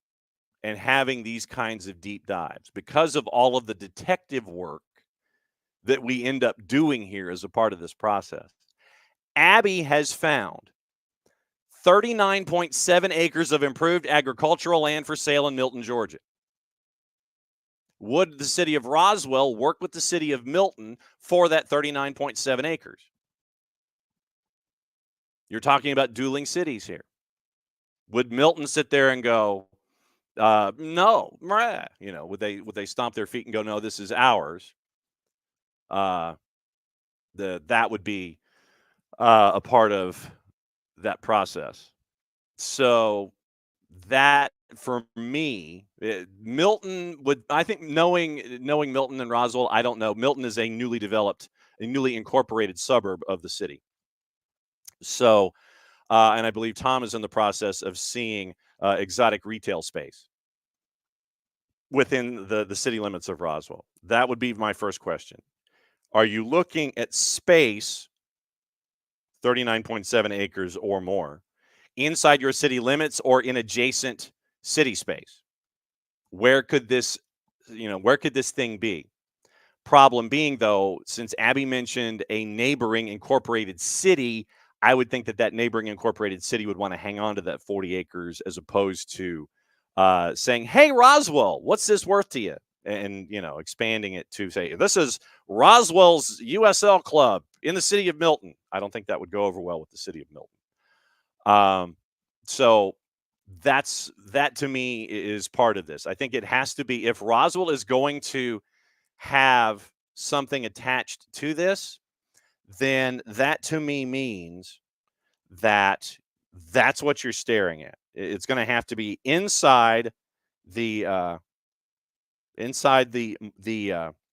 and having these kinds of deep dives, because of all of the detective work that we end up doing here as a part of this process. Abby has found 39.7 acres of improved agricultural land for sale in Milton, Georgia. Would the city of Roswell work with the city of Milton for that 39.7 acres? You're talking about dueling cities here. Would Milton sit there and go, no, would they stomp their feet and go, no, this is ours? That would be a part of that process. So that, for me, Milton would, I think, knowing Milton and Roswell, I don't know. Milton is a newly developed, a newly incorporated suburb of the city. So, and I believe Tom is in the process of seeing exotic retail space within the city limits of Roswell. That would be my first question. Are you looking at space, 39.7 acres or more, inside your city limits or in adjacent city space? Where could this thing be? Problem being, though, since Abby mentioned a neighboring incorporated city, I would think that neighboring incorporated city would want to hang on to that 40 acres as opposed to saying, hey, Roswell, what's this worth to you? And, expanding it to say, this is Roswell's USL club in the city of Milton. I don't think that would go over well with the city of Milton. So that to me is part of this. I think it has to be, if Roswell is going to have something attached to this, then that to me means that that's what you're staring at. It's going to have to be inside the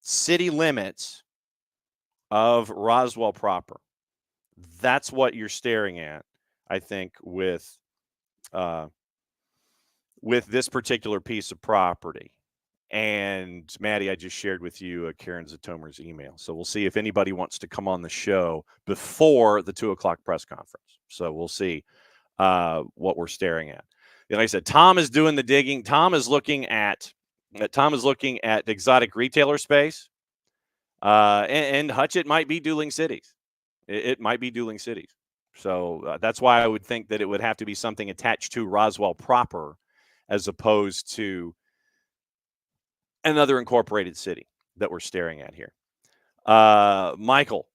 city limits of Roswell proper. That's what you're staring at, I think, with this particular piece of property. And Maddie, I just shared with you Karen Zatomer's email. So we'll see if anybody wants to come on the show before the 2:00 press conference. So we'll see what we're staring at. And like I said, Tom is doing the digging. Tom is looking at exotic retailer space. And Hutch, it might be dueling cities. It might be dueling cities. So that's why I would think that it would have to be something attached to Roswell proper, as opposed to another incorporated city that we're staring at here. Michael,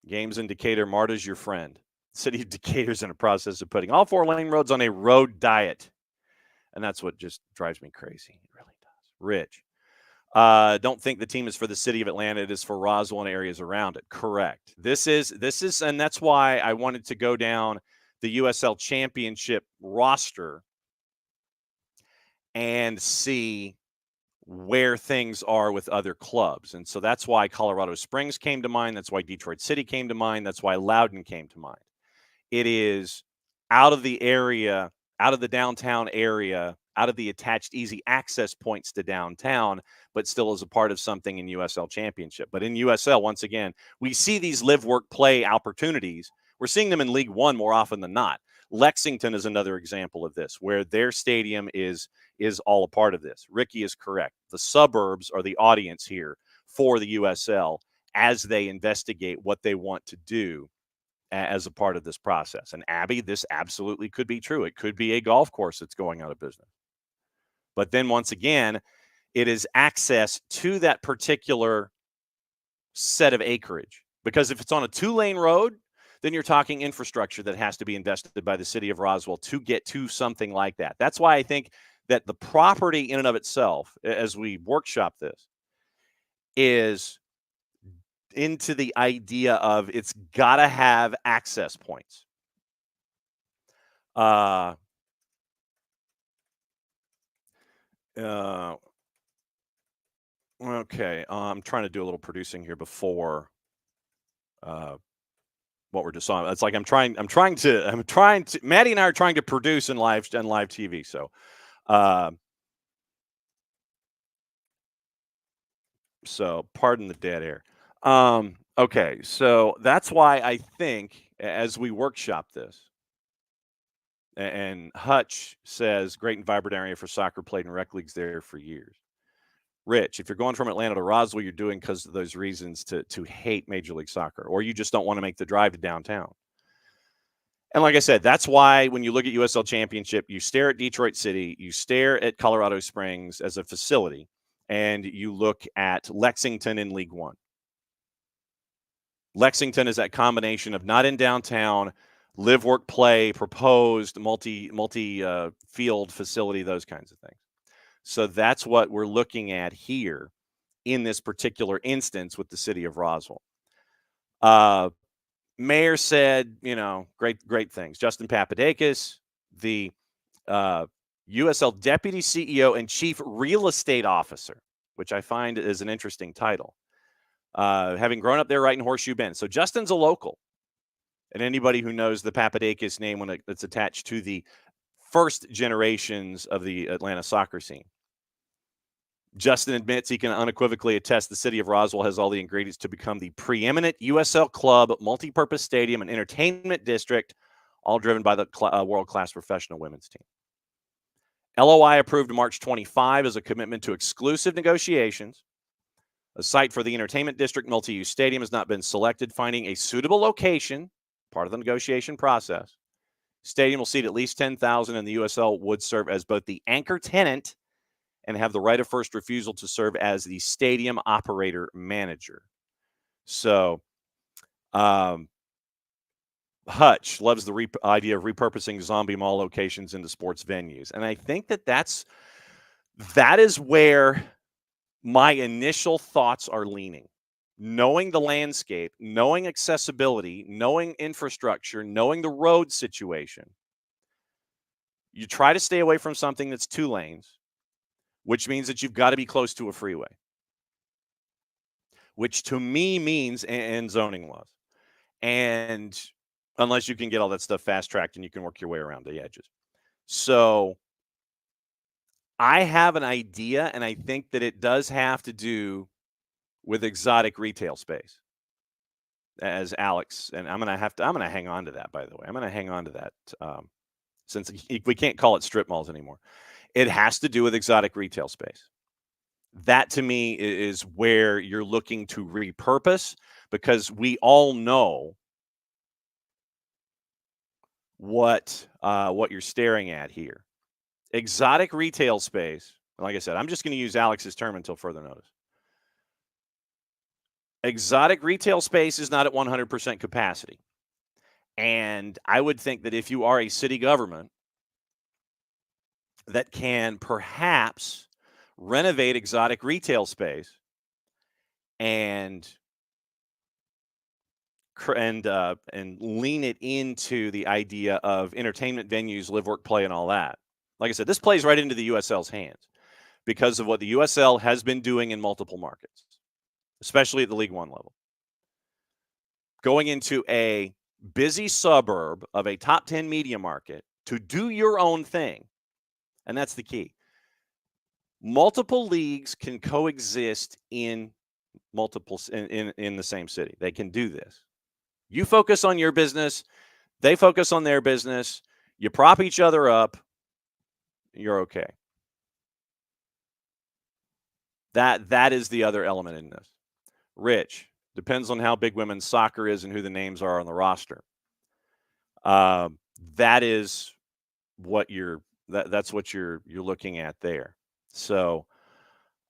games in Decatur, Marta's your friend. City of Decatur's in a process of putting all 4-lane roads on a road diet. And that's what just drives me crazy. It really does. Rich, don't think the team is for the city of Atlanta. It is for Roswell and areas around it. Correct. This is, and that's why I wanted to go down the USL championship roster and see where things are with other clubs. And so that's why Colorado Springs came to mind. That's why Detroit City came to mind. That's why Loudoun came to mind. It is out of the area, out of the downtown area, out of the attached easy access points to downtown, but still is a part of something in USL championship. But in USL, once again, we see these live, work, play opportunities. We're seeing them in League One more often than not. Lexington is another example of this, where their stadium is all a part of this. Ricky is correct. The suburbs are the audience here for the USL as they investigate what they want to do as a part of this process. And Abby, this absolutely could be true. It could be a golf course that's going out of business. But then once again, it is access to that particular set of acreage. Because if it's on a 2-lane road, then you're talking infrastructure that has to be invested by the city of Roswell to get to something like that. That's why I think that the property in and of itself, as we workshop this, is into the idea of it's got to have access points. Okay, I'm trying to do a little producing here before what we're just on. It's like I'm trying to. Maddie and I are trying to produce in live TV. So, pardon the dead air. Okay, so that's why I think as we workshop this, and Hutch says great and vibrant area for soccer, played in rec leagues there for years. Rich, if you're going from Atlanta to Roswell, you're doing because of those reasons to hate Major League Soccer, or you just don't want to make the drive to downtown. And like I said, that's why when you look at USL Championship, you stare at Detroit City, you stare at Colorado Springs as a facility, and you look at Lexington in League One. Lexington is that combination of not in downtown, live, work, play, proposed multi field facility, those kinds of things. So that's what we're looking at here in this particular instance with the city of Roswell. Mayor said, great things. Justin Papadakis, the USL Deputy CEO and Chief Real Estate Officer, which I find is an interesting title, having grown up there right in Horseshoe Bend. So Justin's a local. And anybody who knows the Papadakis name when it's attached to the first generations of the Atlanta soccer scene. Justin admits he can unequivocally attest the city of Roswell has all the ingredients to become the preeminent USL club, multi-purpose stadium, and entertainment district, all driven by the world-class professional women's team. LOI approved March 25 as a commitment to exclusive negotiations. A site for the entertainment district multi-use stadium has not been selected. Finding a suitable location, part of the negotiation process. Stadium will seat at least 10,000, and the USL would serve as both the anchor tenant and have the right of first refusal to serve as the stadium operator manager. So, Hutch loves the idea of repurposing zombie mall locations into sports venues. And I think that is where my initial thoughts are leaning. Knowing the landscape, knowing accessibility, knowing infrastructure, knowing the road situation, you try to stay away from something that's 2 lanes, which means that you've got to be close to a freeway, which to me means and zoning laws. And unless you can get all that stuff fast-tracked and you can work your way around the edges. So I have an idea, and I think that it does have to do with exotic retail space. As Alex, and I'm going to hang on to that, by the way. I'm going to hang on to that since we can't call it strip malls anymore. It has to do with exotic retail space. That to me is where you're looking to repurpose, because we all know what you're staring at here. Exotic retail space, like I said, I'm just going to use Alex's term until further notice. Exotic retail space is not at 100% capacity. And I would think that if you are a city government that can perhaps renovate exotic retail space and lean it into the idea of entertainment venues, live, work, play, and all that. Like I said, this plays right into the USL's hands because of what the USL has been doing in multiple markets, especially at the League One level. Going into a busy suburb of a top 10 media market to do your own thing, and that's the key. Multiple leagues can coexist in in the same city. They can do this. You focus on your business, they focus on their business, you prop each other up, you're okay. That is the other element in this. Rich, depends on how big women's soccer is and who the names are on the roster. That is what that's what you're looking at there. So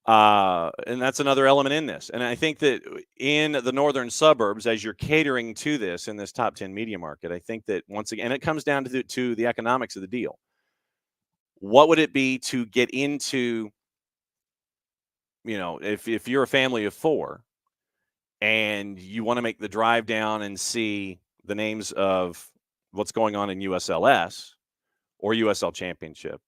And that's another element in this. And I think that in the northern suburbs, as you're catering to this in this top 10 media market, I think that once again, it comes down to the economics of the deal. What would it be to get into, if you're a family of 4 and you want to make the drive down and see the names of what's going on in USLS or USL Championship,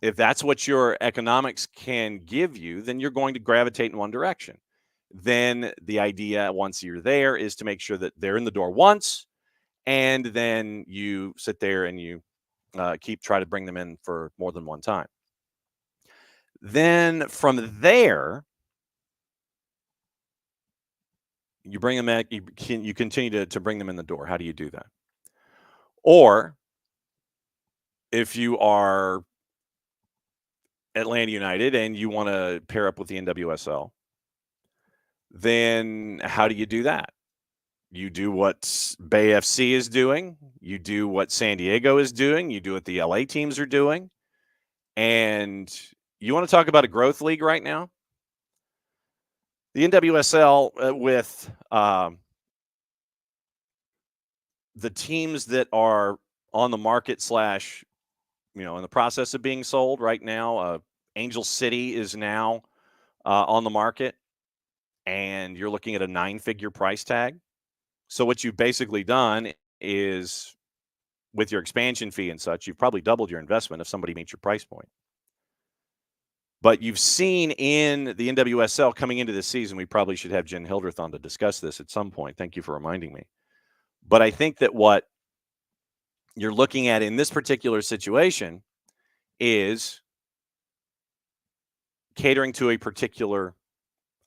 if that's what your economics can give you, then you're going to gravitate in one direction. Then the idea, once you're there, is to make sure that they're in the door once, and then you sit there and you try to bring them in for more than one time. Then from there, you bring them back. You continue to bring them in the door. How do you do that? Or if you are Atlanta United and you want to pair up with the NWSL, then how do you do that? You do what Bay FC is doing. You do what San Diego is doing. You do what the LA teams are doing. And you want to talk about a growth league right now? The NWSL with the teams that are on the market / in the process of being sold right now. Angel City is now on the market, and you're looking at a 9-figure price tag. So what you've basically done is, with your expansion fee and such, you've probably doubled your investment if somebody meets your price point. But you've seen in the NWSL coming into this season, we probably should have Jen Hildreth on to discuss this at some point. Thank you for reminding me. But I think that what you're looking at in this particular situation is catering to a particular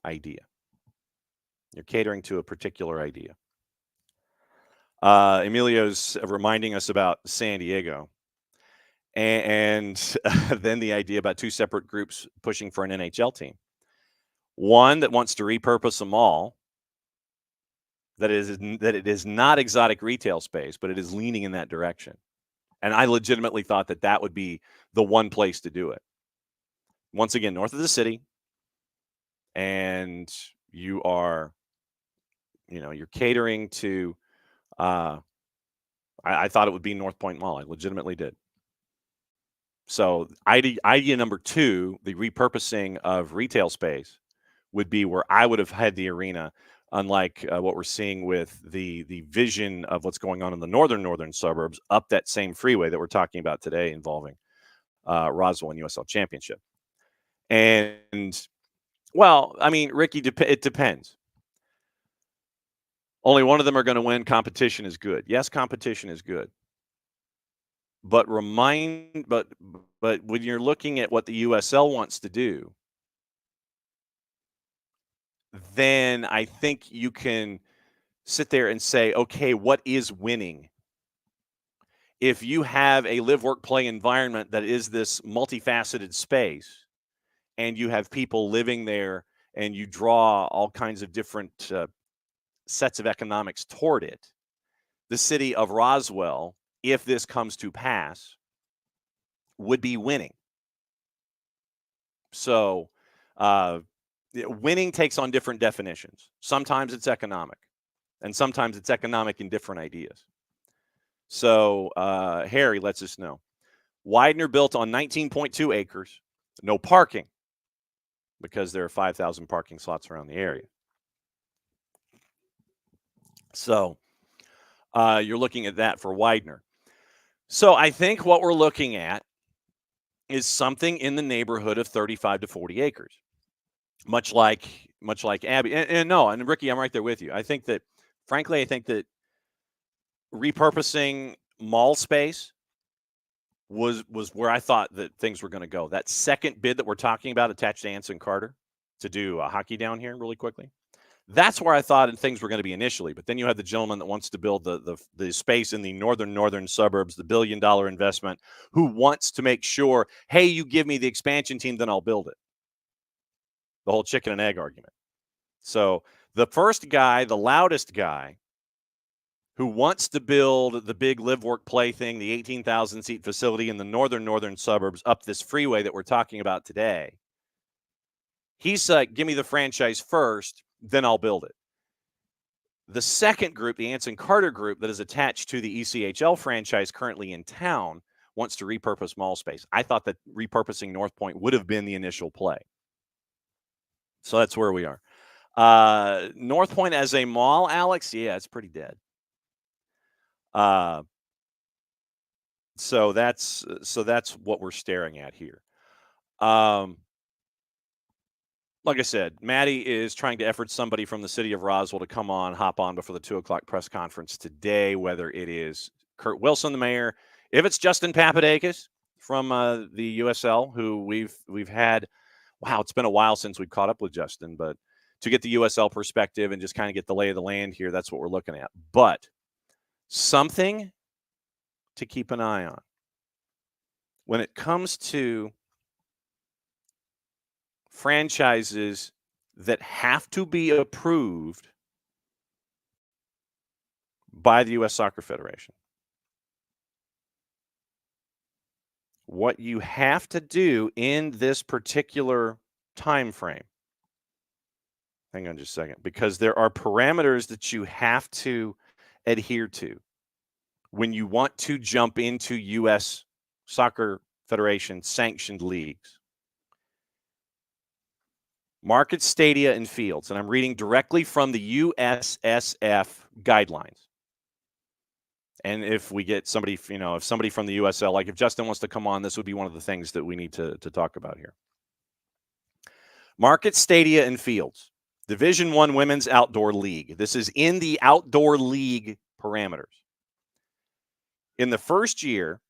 idea. You're catering to a particular idea. Emilio's reminding us about San Diego. And then the idea about 2 separate groups pushing for an NHL team. One that wants to repurpose them all, that it is not exotic retail space, but it is leaning in that direction. And I legitimately thought that would be the one place to do it. Once again, north of the city, and you are, you're catering to, I thought it would be North Point Mall. I legitimately did. So idea number 2, the repurposing of retail space, would be where I would have had the arena, unlike what we're seeing with the vision of what's going on in the northern suburbs up that same freeway that we're talking about today, involving Roswell and USL Championship. And, well, I mean, Ricky, it depends. Only one of them are going to win. Competition is good. Yes, competition is good. But when you're looking at what the USL wants to do, then I think you can sit there and say, okay, what is winning? If you have a live, work, play environment that is this multifaceted space, and you have people living there, and you draw all kinds of different sets of economics toward it, the city of Roswell, if this comes to pass, would be winning. So winning takes on different definitions. Sometimes it's economic, and sometimes it's economic in different ideas. So Harry lets us know. Widener built on 19.2 acres, no parking, because there are 5,000 parking slots around the area. So you're looking at that for Widener. So I think what we're looking at is something in the neighborhood of 35 to 40 acres, much like Abby. And Ricky, I'm right there with you. I think that, frankly, repurposing mall space was where I thought that things were going to go. That second bid that we're talking about, attached to Anson Carter, to do hockey down here really quickly, that's where I thought things were going to be initially. But then you have the gentleman that wants to build the space in the northern suburbs, the $1 billion investment, who wants to make sure, hey, you give me the expansion team, then I'll build it. The whole chicken and egg argument. So the first guy, the loudest guy, who wants to build the big live, work, play thing, the 18,000 seat facility in the northern suburbs up this freeway that we're talking about today, He's like, give me the franchise first, then I'll build it. The second group, the Anson Carter group that is attached to the ECHL franchise currently in town, wants to repurpose mall space. I thought that repurposing North Point would have been the initial play. So that's where we are. North Point as a mall, Alex, yeah, it's pretty dead. So that's what we're staring at here. Like I said, Maddie is trying to effort somebody from the city of Roswell to hop on before the 2:00 press conference today, whether it is Kurt Wilson, the mayor, if it's Justin Papadakis from the USL, who we've had. Wow, it's been a while since we've caught up with Justin, but to get the USL perspective and just kind of get the lay of the land here, that's what we're looking at. But something to keep an eye on when it comes to franchises that have to be approved by the U.S. Soccer Federation. What you have to do in this particular time frame, hang on just a second, because there are parameters that you have to adhere to when you want to jump into U.S. Soccer Federation sanctioned leagues. Market stadia and fields, and I'm reading directly from the USSF guidelines. And if we get somebody, if somebody from the USL, like if Justin wants to come on, this would be one of the things that we need to talk about here. Market stadia and fields, Division I Women's Outdoor League. This is in the outdoor league parameters. In the first year,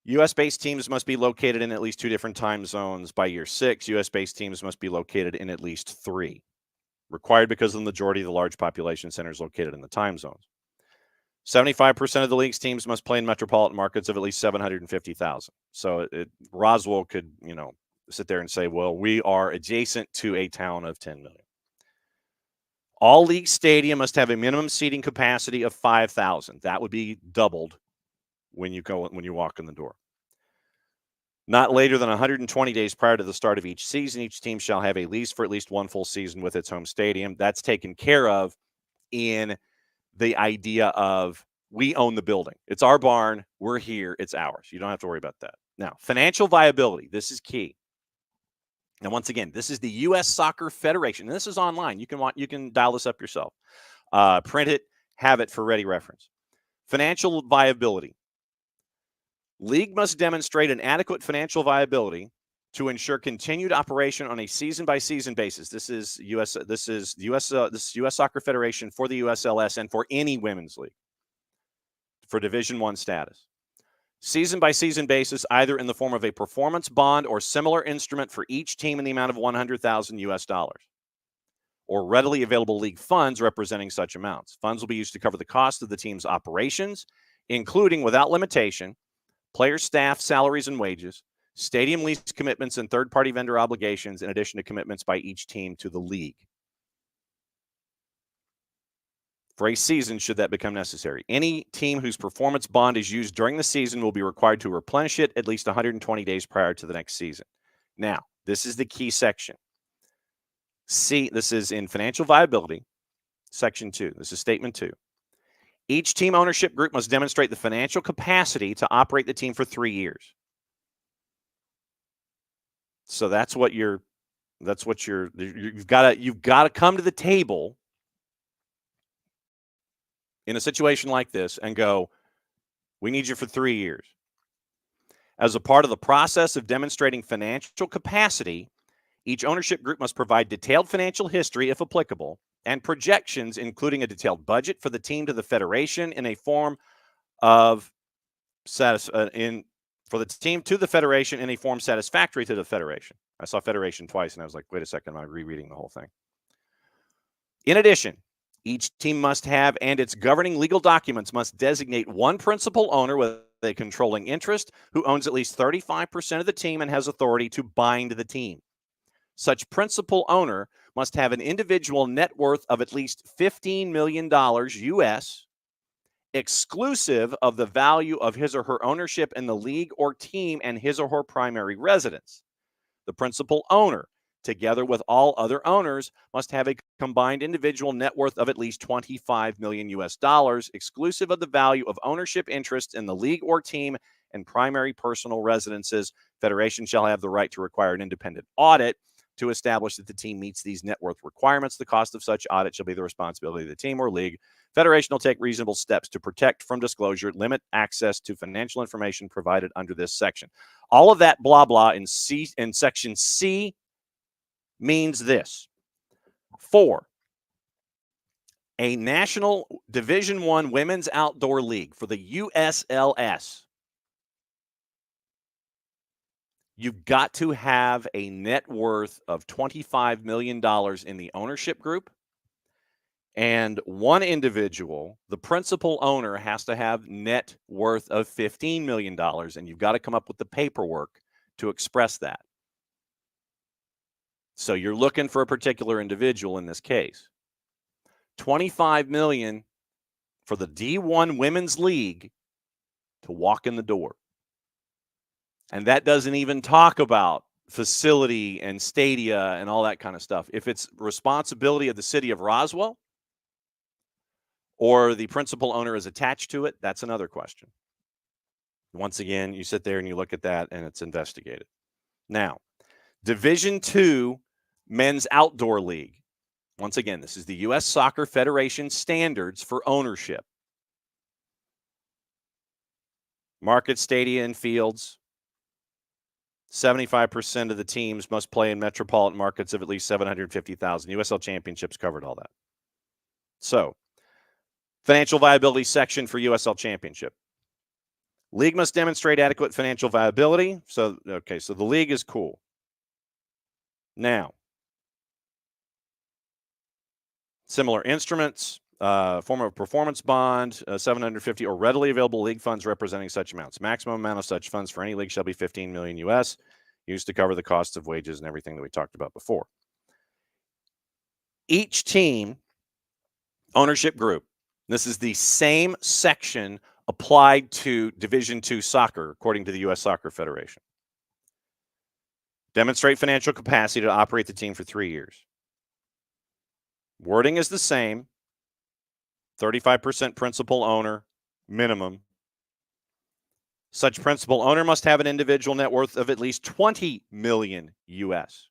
U.S.-based teams must be located in at least 2 different time zones. By year 6, U.S.-based teams must be located in at least 3. Required because of the majority of the large population centers located in the time zones. 75% of the league's teams must play in metropolitan markets of at least 750,000. So Roswell could, sit there and say, well, we are adjacent to a town of 10 million. All league stadium must have a minimum seating capacity of 5,000. That would be doubled when you walk in the door. Not later than 120 days prior to the start of each season, each team shall have a lease for at least 1 full season with its home stadium. That's taken care of in the idea of we own the building. It's our barn. We're here. It's ours. You don't have to worry about that. Now, financial viability. This is key. Now, once again, this is the U.S. Soccer Federation. And this is online. You can dial this up yourself. Print it. Have it for ready reference. Financial viability. League must demonstrate an adequate financial viability to ensure continued operation on a season-by-season basis. This is U.S. Soccer Federation for the USLS and for any women's league for Division I status. Season-by-season basis, either in the form of a performance bond or similar instrument for each team in the amount of $100,000 or readily available league funds representing such amounts. Funds will be used to cover the cost of the team's operations, including, without limitation, player, staff, salaries, and wages, stadium lease commitments, and third-party vendor obligations, in addition to commitments by each team to the league. For a season, should that become necessary. Any team whose performance bond is used during the season will be required to replenish it at least 120 days prior to the next season. Now, this is the key section. See, this is in financial viability, section 2. This is statement 2. Each team ownership group must demonstrate the financial capacity to operate the team for 3 years. So you've got to come to the table in a situation like this and go, we need you for 3 years. As a part of the process of demonstrating financial capacity, each ownership group must provide detailed financial history, if applicable, and projections, including a detailed budget for the team to the federation in a form of for the team to the federation in a form satisfactory to the federation. I saw federation twice, and I was like, wait a second, I'm rereading the whole thing. In addition, each team must have, and its governing legal documents must designate one principal owner with a controlling interest who owns at least 35% of the team and has authority to bind the team. Such principal owner must have an individual net worth of at least $15 million U.S., exclusive of the value of his or her ownership in the league or team and his or her primary residence. The principal owner together with all other owners, must have a combined individual net worth of at least 25 million US dollars, exclusive of the value of ownership interest in the league or team and primary personal residences. Federation shall have the right to require an independent audit to establish that the team meets these net worth requirements. The cost of such audit shall be the responsibility of the team or league. Federation will take reasonable steps to protect from disclosure, limit access to financial information provided under this section. All of that blah blah in section C means this. 4, a national Division I women's outdoor league for the USLS. You've got to have a net worth of $25 million in the ownership group. And one individual, the principal owner, has to have net worth of $15 million. And you've got to come up with the paperwork to express that. So you're looking for a particular individual in this case. $25 million for the D1 Women's League to walk in the door. And that doesn't even talk about facility and stadia and all that kind of stuff. If it's responsibility of the city of Roswell or the principal owner is attached to it, that's another question. Once again, you sit there and you look at that and it's investigated. Now, Division II Men's Outdoor League. Once again, this is the U.S. Soccer Federation standards for ownership. Market, stadia, and fields. 75% of the teams must play in metropolitan markets of at least 750,000. USL Championships covered all that. So, financial viability section for USL Championship. League must demonstrate adequate financial viability. So the league is cool. Now, similar instruments, form of performance bond, 750 or readily available league funds representing such amounts. Maximum amount of such funds for any league shall be 15 million US, used to cover the costs of wages and everything that we talked about before. Each team ownership group, this is the same section applied to Division II soccer, according to the U.S. Soccer Federation. Demonstrate financial capacity to operate the team for 3 years. Wording is the same. 35% principal owner minimum. Such principal owner must have an individual net worth of at least 20 million US,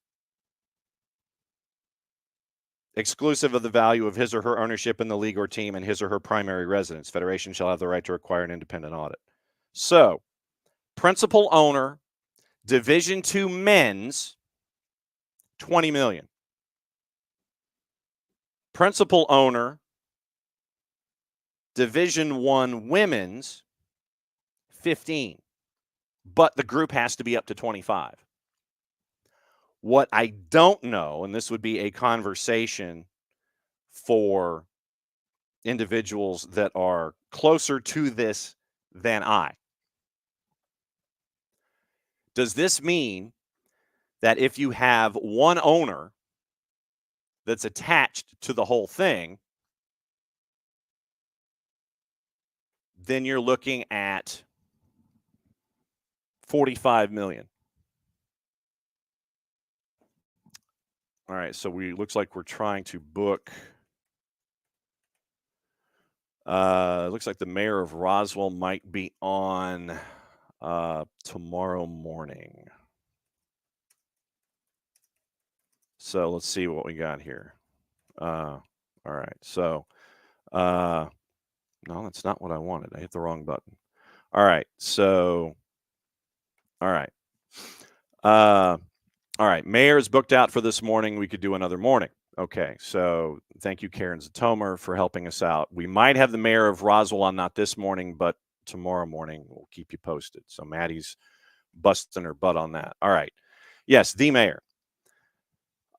exclusive of the value of his or her ownership in the league or team and his or her primary residence. Federation shall have the right to require an independent audit. So, principal owner, Division II men's, 20 million. Principal owner, Division I women's, 15. But the group has to be up to 25. What I don't know, and this would be a conversation for individuals that are closer to this than I. Does this mean that if you have one owner that's attached to the whole thing, then you're looking at 45 million? All right, so looks like we're trying to book. Looks like the mayor of Roswell might be on tomorrow morning. So let's see what we got here. All right, so no, that's not what I wanted. I hit the wrong button. All right, so all right. All right, mayor is booked out for this morning. We could do another morning. Okay, so thank you, Karen Zatomer, for helping us out. We might have the mayor of Roswell on, not this morning, but tomorrow morning. We'll keep you posted. So Maddie's busting her butt on that. All right. Yes, the mayor.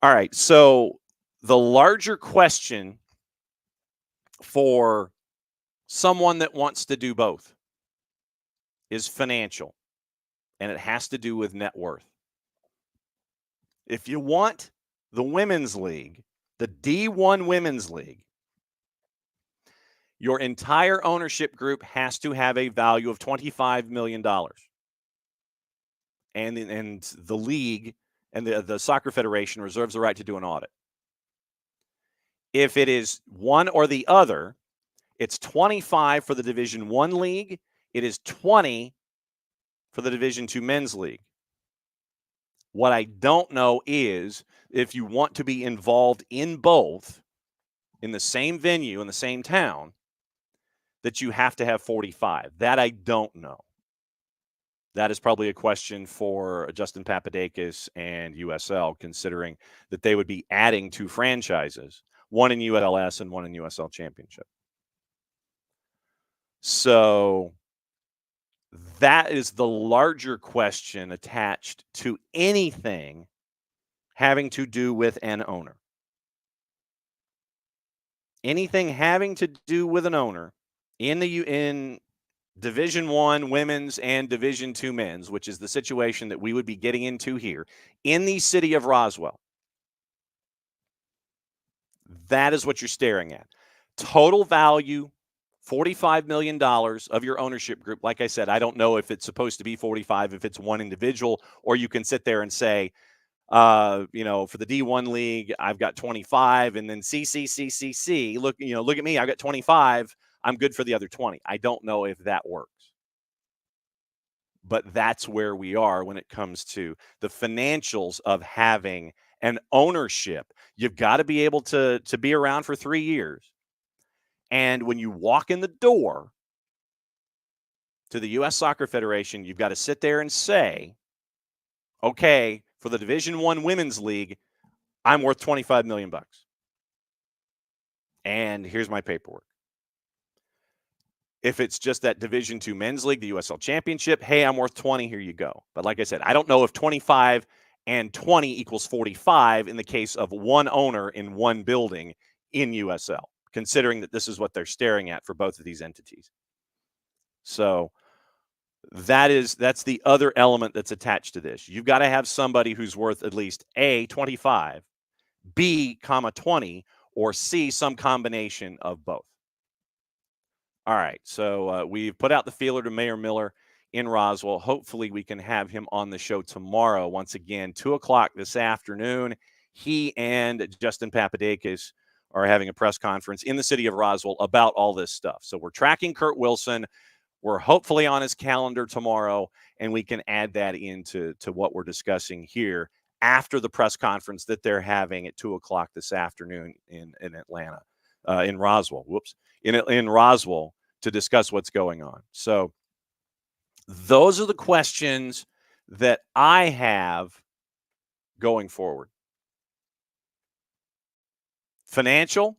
All right, so the larger question for someone that wants to do both is financial, and it has to do with net worth. If you want the women's league, the D1 women's league, your entire ownership group has to have a value of $25 million. And the league and the Soccer Federation reserves the right to do an audit. If it is one or the other, it's 25 for the Division I league. It is 20 for the Division II men's league. What I don't know is if you want to be involved in both in the same venue in the same town, that you have to have 45. That I don't know. That is probably a question for Justin Papadakis and USL, considering that they would be adding 2 franchises, one in USLS and one in USL Championship. So that is the larger question attached to anything having to do with an owner. Anything having to do with an owner in Division I women's and Division II men's, which is the situation that we would be getting into here in the city of Roswell. That is what you're staring at. Total value, $45 million of your ownership group. Like I said, I don't know if it's supposed to be 45, if it's one individual, or you can sit there and say, for the D1 league, I've got 25, and then CCCCC, look at me, I've got 25. I'm good for the other 20. I don't know if that works. But that's where we are when it comes to the financials of having an ownership. You've got to be able to be around for 3 years. And when you walk in the door to the U.S. Soccer Federation, you've got to sit there and say, okay, for the Division I Women's League, I'm worth $25 million. And here's my paperwork. If it's just that Division II Men's League, the USL Championship, hey, I'm worth 20, here you go. But like I said, I don't know if 25 and 20 equals 45 in the case of one owner in one building in USL, considering that this is what they're staring at for both of these entities. So that's the other element that's attached to this. You've got to have somebody who's worth at least A, 25, B, 20, or C, some combination of both. All right, so we've put out the feeler to Mayor Miller in Roswell. Hopefully we can have him on the show tomorrow. Once again, 2 o'clock this afternoon. He and Justin Papadakis are having a press conference in the city of Roswell about all this stuff. So we're tracking Kurt Wilson. We're hopefully on his calendar tomorrow, and we can add that into what we're discussing here after the press conference that they're having at 2 o'clock this afternoon in Atlanta, in Roswell. In Roswell, to discuss what's going on. So those are the questions that I have going forward. Financial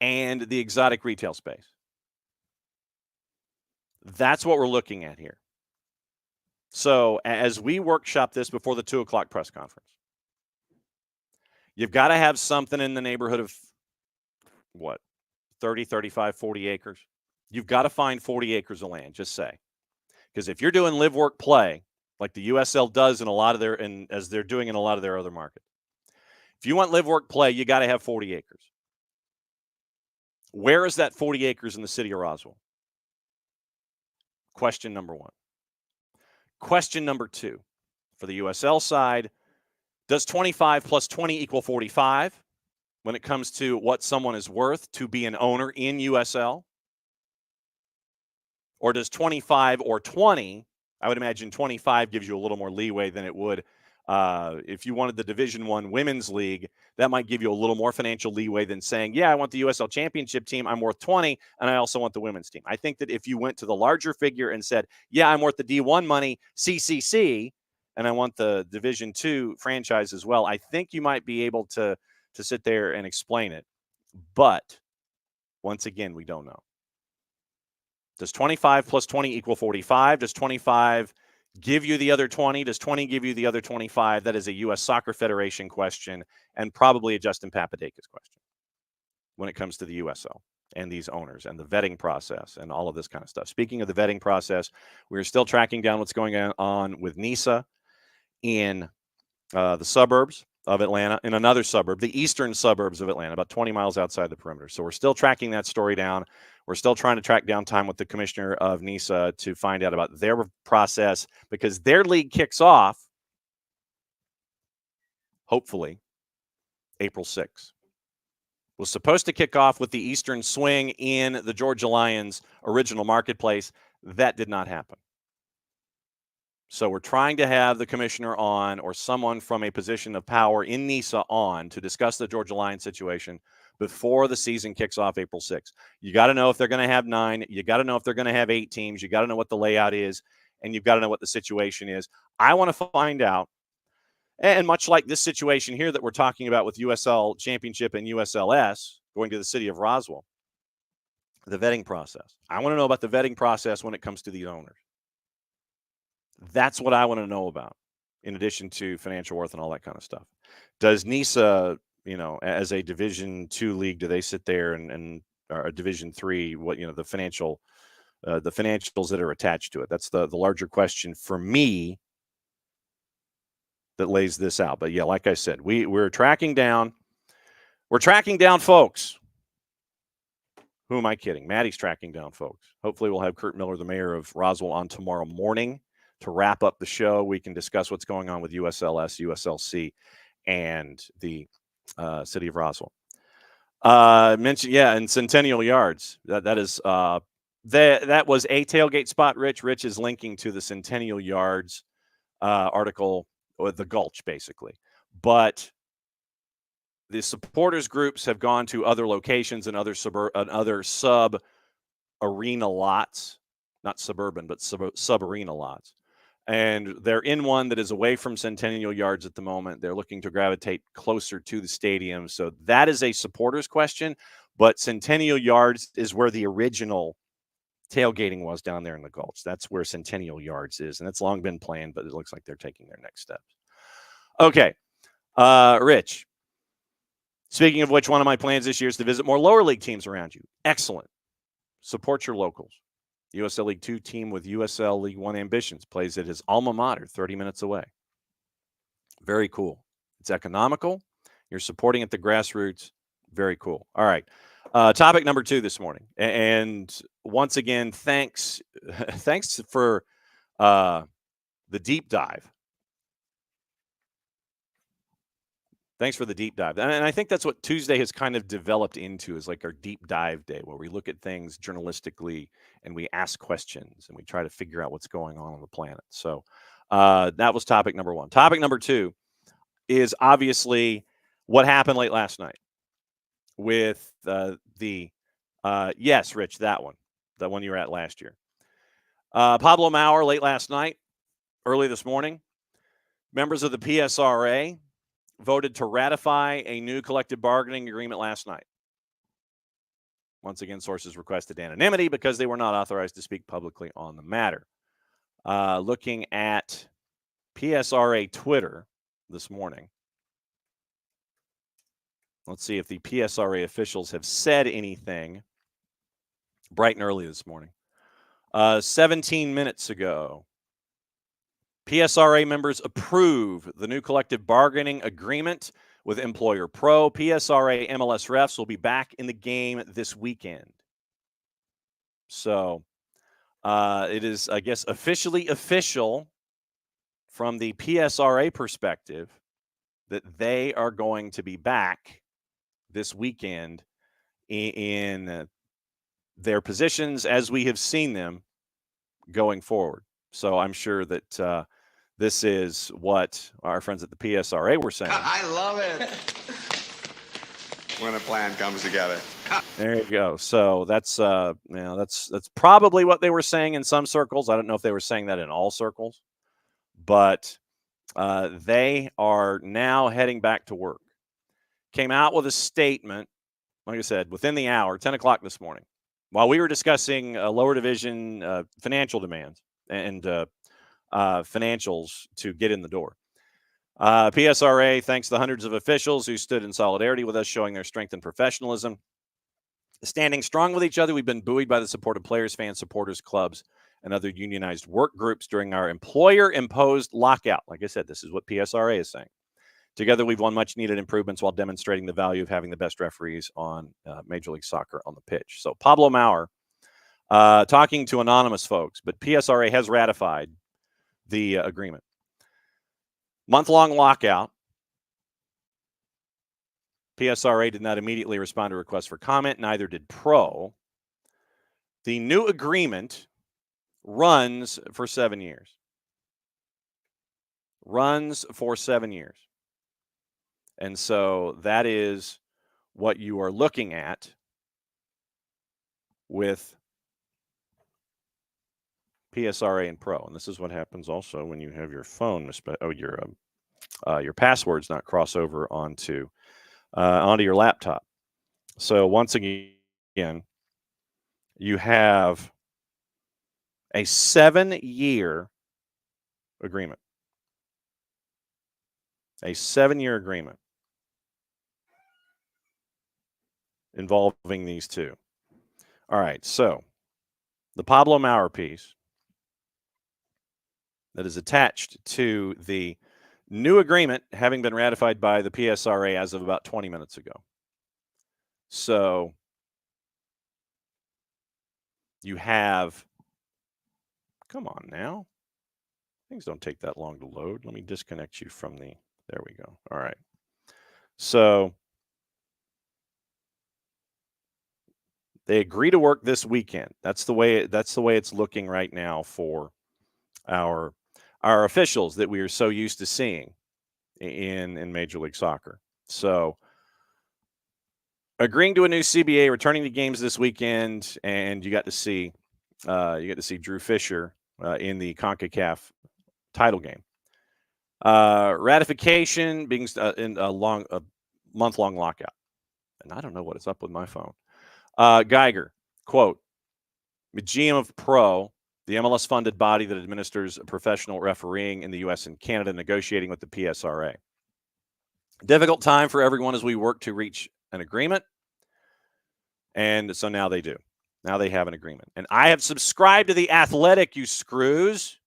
and the exotic retail space. That's what we're looking at here. So as we workshop this before the 2 o'clock press conference, you've got to have something in the neighborhood of 30, 35, 40 acres. You've got to find 40 acres of land, just say. Because if you're doing live, work, play, like the USL does in a lot of as they're doing in a lot of their other markets, if you want live, work, play, you got to have 40 acres. Where is that 40 acres in the city of Roswell? Question number 1. Question number 2, for the USL side, does 25 plus 20 equal 45? When it comes to what someone is worth to be an owner in USL? Or does 25 or 20, I would imagine 25 gives you a little more leeway than it would if you wanted the Division I Women's League. That might give you a little more financial leeway than saying, yeah, I want the USL Championship team, I'm worth 20, and I also want the women's team. I think that if you went to the larger figure and said, yeah, I'm worth the D1 money, CCC, and I want the Division II franchise as well, I think you might be able to sit there and explain it. But once again, we don't know. Does 25 plus 20 equal 45? Does 25 give you the other 20? Does 20 give you the other 25? That is a U.S. Soccer Federation question and probably a Justin Papadakis question when it comes to the USL and these owners and the vetting process and all of this kind of stuff. Speaking of the vetting process, we're still tracking down what's going on with NISA in the suburbs of Atlanta, in another suburb, the eastern suburbs of Atlanta, about 20 miles outside the perimeter. So we're still tracking that story down. We're still trying to track down time with the commissioner of NISA to find out about their process, because their league kicks off hopefully, April 6th. Was supposed to kick off with the Eastern Swing in the Georgia Lions original marketplace. That did not happen. So we're trying to have the commissioner on or someone from a position of power in NISA on to discuss the Georgia Lions situation before the season kicks off April 6th. You got to know if they're going to have 9. You got to know if they're going to have 8 teams. You got to know what the layout is, and you've got to know what the situation is. I want to find out, and much like this situation here that we're talking about with USL Championship and USLS going to the city of Roswell, the vetting process. I want to know about the vetting process when it comes to the owners. That's what I want to know about, in addition to financial worth and all that kind of stuff. Does NISA, as a Division II league, do they sit there and or a Division III? What the financials that are attached to it? That's the larger question for me that lays this out. But yeah, like I said, we're tracking down. We're tracking down folks. Who am I kidding? Maddie's tracking down folks. Hopefully, we'll have Kurt Miller, the mayor of Roswell, on tomorrow morning to wrap up the show. We can discuss what's going on with USLS, USLC, and the city of Roswell. Mentioned, and Centennial Yards. That was a tailgate spot. Rich is linking to the Centennial Yards article, or the Gulch, basically. But the supporters groups have gone to other locations and other sub arena lots, not suburban, but sub arena lots. And they're in one that is away from Centennial Yards at the moment. They're looking to gravitate closer to the stadium. So that is a supporters question. But Centennial Yards is where the original tailgating was, down there in the Gulch. That's where Centennial Yards is. And it's long been planned, but it looks like they're taking their next steps. Okay. Rich, speaking of which, one of my plans this year is to visit more lower league teams around you. Excellent. Support your locals. USL League 2 team with USL League 1 ambitions plays at his alma mater 30 minutes away. Very cool. It's economical. You're supporting at the grassroots. Very cool. All right. Topic number 2 this morning. And once again, thanks for the deep dive. Thanks for the deep dive. And I think that's what Tuesday has kind of developed into, is like our deep dive day, where we look at things journalistically and we ask questions and we try to figure out what's going on the planet. So that was topic number 1. Topic number 2 is obviously what happened late last night with yes, Rich, that one you were at last year. Pablo Maurer late last night, early this morning, members of the PSRA voted to ratify a new collective bargaining agreement last night. Once again, sources requested anonymity because they were not authorized to speak publicly on the matter. Looking at PSRA Twitter this morning, let's see if the PSRA officials have said anything bright and early this morning. 17 minutes ago, PSRA members approve the new collective bargaining agreement with Employer Pro. PSRA MLS refs will be back in the game this weekend. So it is, I guess, officially official from the PSRA perspective that they are going to be back this weekend in their positions as we have seen them going forward. So I'm sure that this is what our friends at the PSRA were saying. I love it when a plan comes together. There you go. So that's that's probably what they were saying in some circles. I don't know if they were saying that in all circles, but they are now heading back to work. Came out with a statement, like I said, within the hour, 10 o'clock this morning, while we were discussing lower division financial demands and financials to get in the door. PSRA thanks the hundreds of officials who stood in solidarity with us, showing their strength and professionalism. Standing strong with each other, we've been buoyed by the support of players, fans, supporters, clubs, and other unionized work groups during our employer-imposed lockout. Like I said, this is what PSRA is saying. Together, we've won much-needed improvements while demonstrating the value of having the best referees on Major League Soccer on the pitch. So Pablo Maurer talking to anonymous folks, but PSRA has ratified the agreement. Month-long lockout PSRA did not immediately respond to requests for comment. Neither did Pro. The new agreement runs for 7 years. Runs for 7 years. And so that is what you are looking at with PSRA and Pro. And this is what happens also when you have your phone, your passwords not cross over onto your laptop. So once again, you have a 7-year agreement. A 7-year agreement involving these two. All right, so the Pablo Maurer piece that is attached to the new agreement having been ratified by the PSRA as of about 20 minutes ago. So you have, come on now. Things don't take that long to load. Let me disconnect you from the, there we go. All right. So they agree to work this weekend. That's the way it's looking right now for our officials that we are so used to seeing in Major League Soccer. So agreeing to a new CBA, returning to games this weekend, and you got to see Drew Fisher in the CONCACAF title game. Ratification being in a month-long lockout. And I don't know what is up with my phone. Geiger, quote, Museum of Pro, the MLS-funded body that administers professional refereeing in the U.S. and Canada, negotiating with the PSRA. Difficult time for everyone as we work to reach an agreement. And so now they do. Now they have an agreement. And I have subscribed to The Athletic, you screws.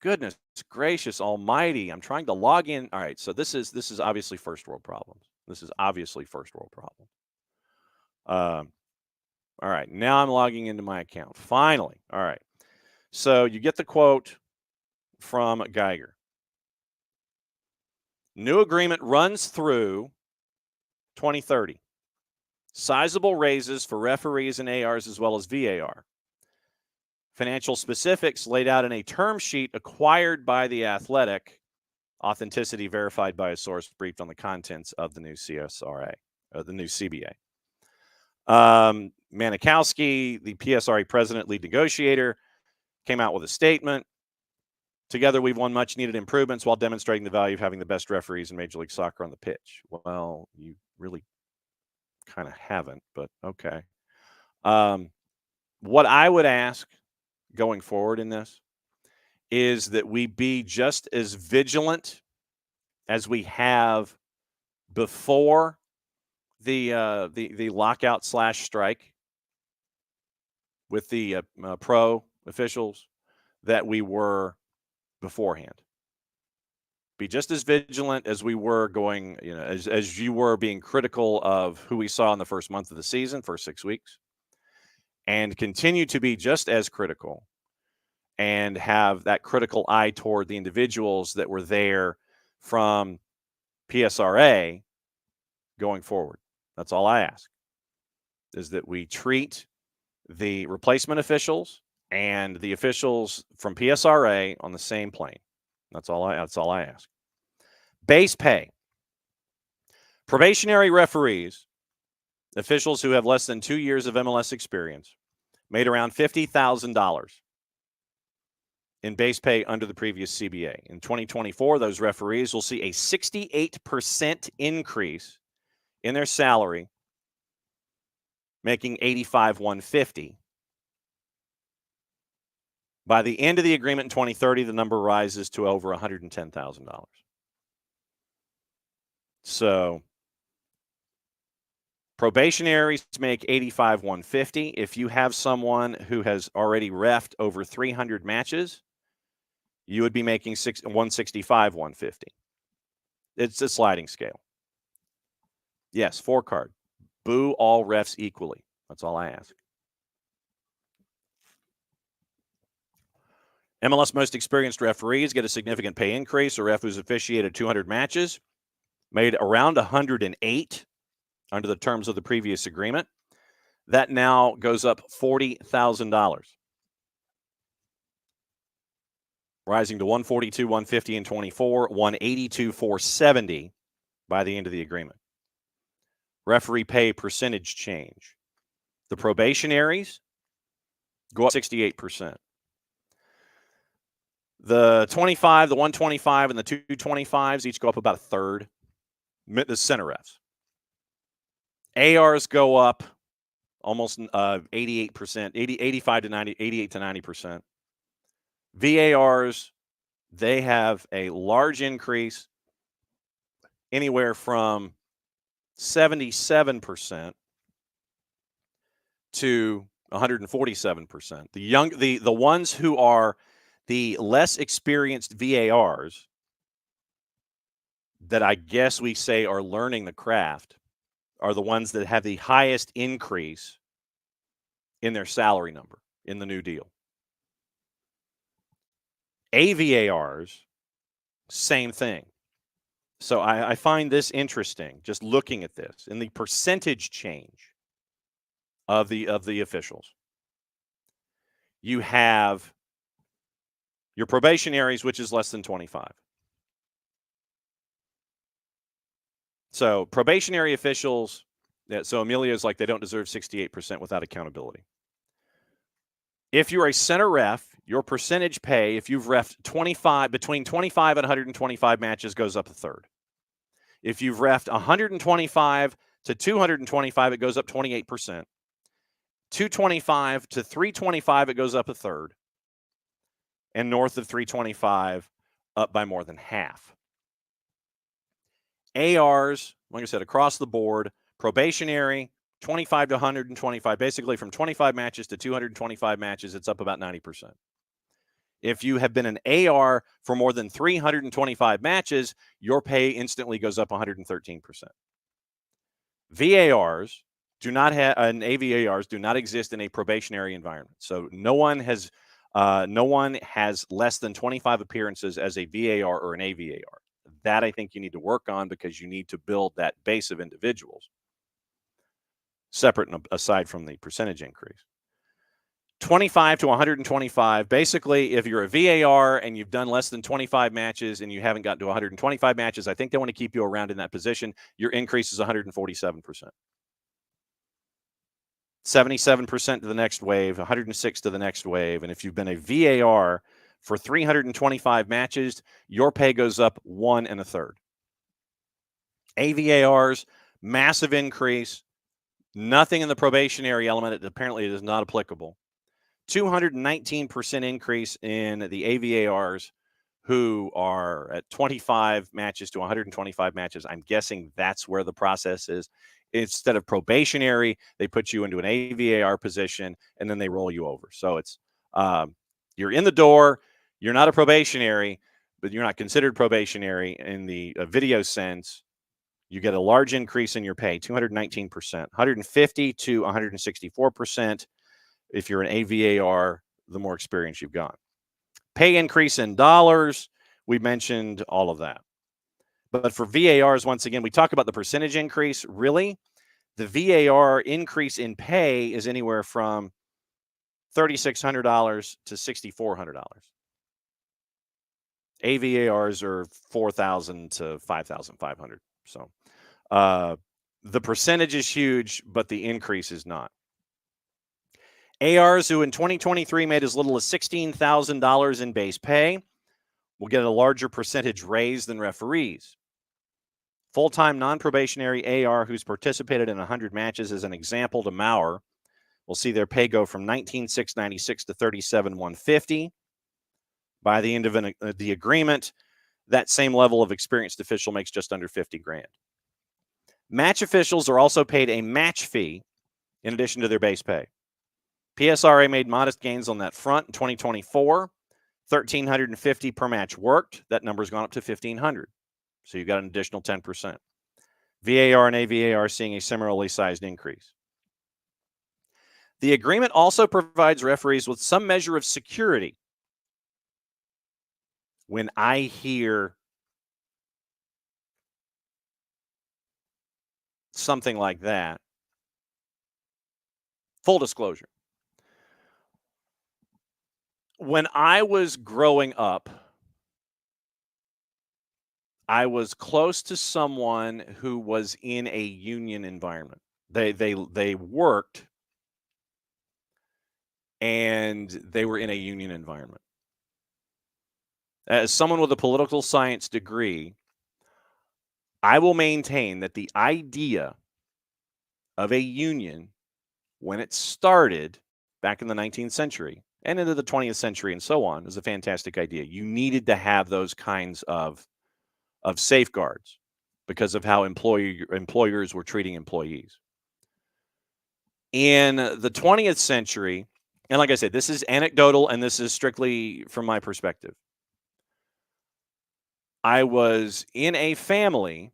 Goodness gracious almighty. I'm trying to log in. All right, so this is obviously first world problems. All right, now I'm logging into my account. Finally. All right. So you get the quote from Geiger. New agreement runs through 2030. Sizable raises for referees and ARs as well as VAR. Financial specifics laid out in a term sheet acquired by The Athletic. Authenticity verified by a source briefed on the contents of the new CSRA, the new CBA. Manikowski, the PSRA president, lead negotiator, came out with a statement. Together, we've won much-needed improvements while demonstrating the value of having the best referees in Major League Soccer on the pitch. Well, you really kind of haven't, but okay. What I would ask going forward in this is that we be just as vigilant as we have before the lockout / strike with the pro officials that we were beforehand. Be just as vigilant as we were going, as you were being critical of who we saw in the first month of the season, first 6 weeks, and continue to be just as critical and have that critical eye toward the individuals that were there from PSRA going forward. That's all I ask, is that we treat the replacement officials and the officials from PSRA on the same plane. That's all I ask. Base pay. Probationary referees, officials who have less than 2 years of MLS experience, made around $50,000 in base pay under the previous CBA. In 2024, those referees will see a 68% increase in their salary, making $85,150. By the end of the agreement in 2030, the number rises to over $110,000. So probationaries make $85,150. If you have someone who has already reffed over 300 matches, you would be making $165,150. It's a sliding scale. Yes, 4-card. Boo all refs equally. That's all I ask. MLS most experienced referees get a significant pay increase. A ref who's officiated 200 matches made around 108 under the terms of the previous agreement. That now goes up $40,000, rising to 142, 150 in 24, 182, 470 by the end of the agreement. Referee pay percentage change. The probationaries go up 68%. The 25, the 125, and the 225s each go up about a third. The center refs. ARs go up almost 88%, 85 to 90, 88 to 90%. VARs, they have a large increase, anywhere from 77% to 147%. The ones who are the less experienced VARs that I guess we say are learning the craft are the ones that have the highest increase in their salary number in the new deal. AVARs, same thing. So I find this interesting, just looking at this, in the percentage change of the officials. You have your probationaries, which is less than 25. So probationary officials, so Emilio's like they don't deserve 68% without accountability. If you're a center ref, your percentage pay, if you've refed between 25 and 125 matches, goes up a third. If you've refed 125 to 225, it goes up 28%. 225 to 325, it goes up a third. And north of 325, up by more than half. ARs, like I said, across the board, probationary, 25 to 125, basically from 25 matches to 225 matches, it's up about 90%. If you have been an AR for more than 325 matches, your pay instantly goes up 113%. VARs do not have, and AVARs do not exist in a probationary environment. So no one has less than 25 appearances as a VAR or an AVAR. That I think you need to work on because you need to build that base of individuals, separate and aside from the percentage increase. 25 to 125, basically, if you're a VAR and you've done less than 25 matches and you haven't gotten to 125 matches, I think they want to keep you around in that position. Your increase is 147%. 77% to the next wave, 106 to the next wave. And if you've been a VAR for 325 matches, your pay goes up 1 1/3. AVARs, massive increase. Nothing in the probationary element. Apparently, it is not applicable. 219% increase in the AVARs who are at 25 matches to 125 matches. I'm guessing that's where the process is. Instead of probationary, they put you into an AVAR position, and then they roll you over. So it's you're in the door. You're not a probationary, but you're not considered probationary in the video sense. You get a large increase in your pay, 219%, 150 to 164%. If you're an AVAR, the more experience you've got. Pay increase in dollars, we mentioned all of that. But for VARs, once again, we talk about the percentage increase. Really, the VAR increase in pay is anywhere from $3,600 to $6,400. AVARs are $4,000 to $5,500. So the percentage is huge, but the increase is not. ARs who in 2023 made as little as $16,000 in base pay will get a larger percentage raise than referees. Full-time non-probationary AR who's participated in 100 matches, as an example, to Maurer, will see their pay go from $19,696 to $37,150. By the end of the agreement, that same level of experienced official makes just under $50,000. Match officials are also paid a match fee in addition to their base pay. PSRA made modest gains on that front in 2024, $1,350 per match worked. That number's gone up to $1,500. So you've got an additional 10%. VAR and AVAR seeing a similarly sized increase. The agreement also provides referees with some measure of security. When I hear something like that. Full disclosure. When I was growing up, I was close to someone who was in a union environment. They worked and they were in a union environment. As someone with a political science degree, I will maintain that the idea of a union, when it started back in the 19th century and into the 20th century and so on, is a fantastic idea. You needed to have those kinds of safeguards because of how employers were treating employees. In the 20th century, and like I said, this is anecdotal and this is strictly from my perspective. I was in a family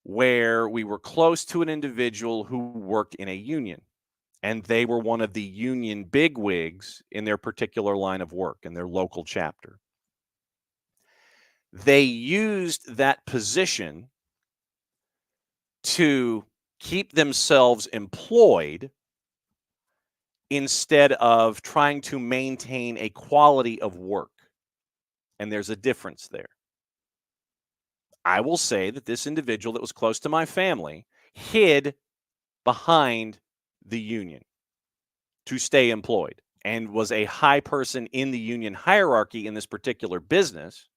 where we were close to an individual who worked in a union, and they were one of the union bigwigs in their particular line of work, in their local chapter. They used that position to keep themselves employed instead of trying to maintain a quality of work. And there's a difference there. I will say that this individual that was close to my family hid behind the union to stay employed and was a high person in the union hierarchy in this particular business,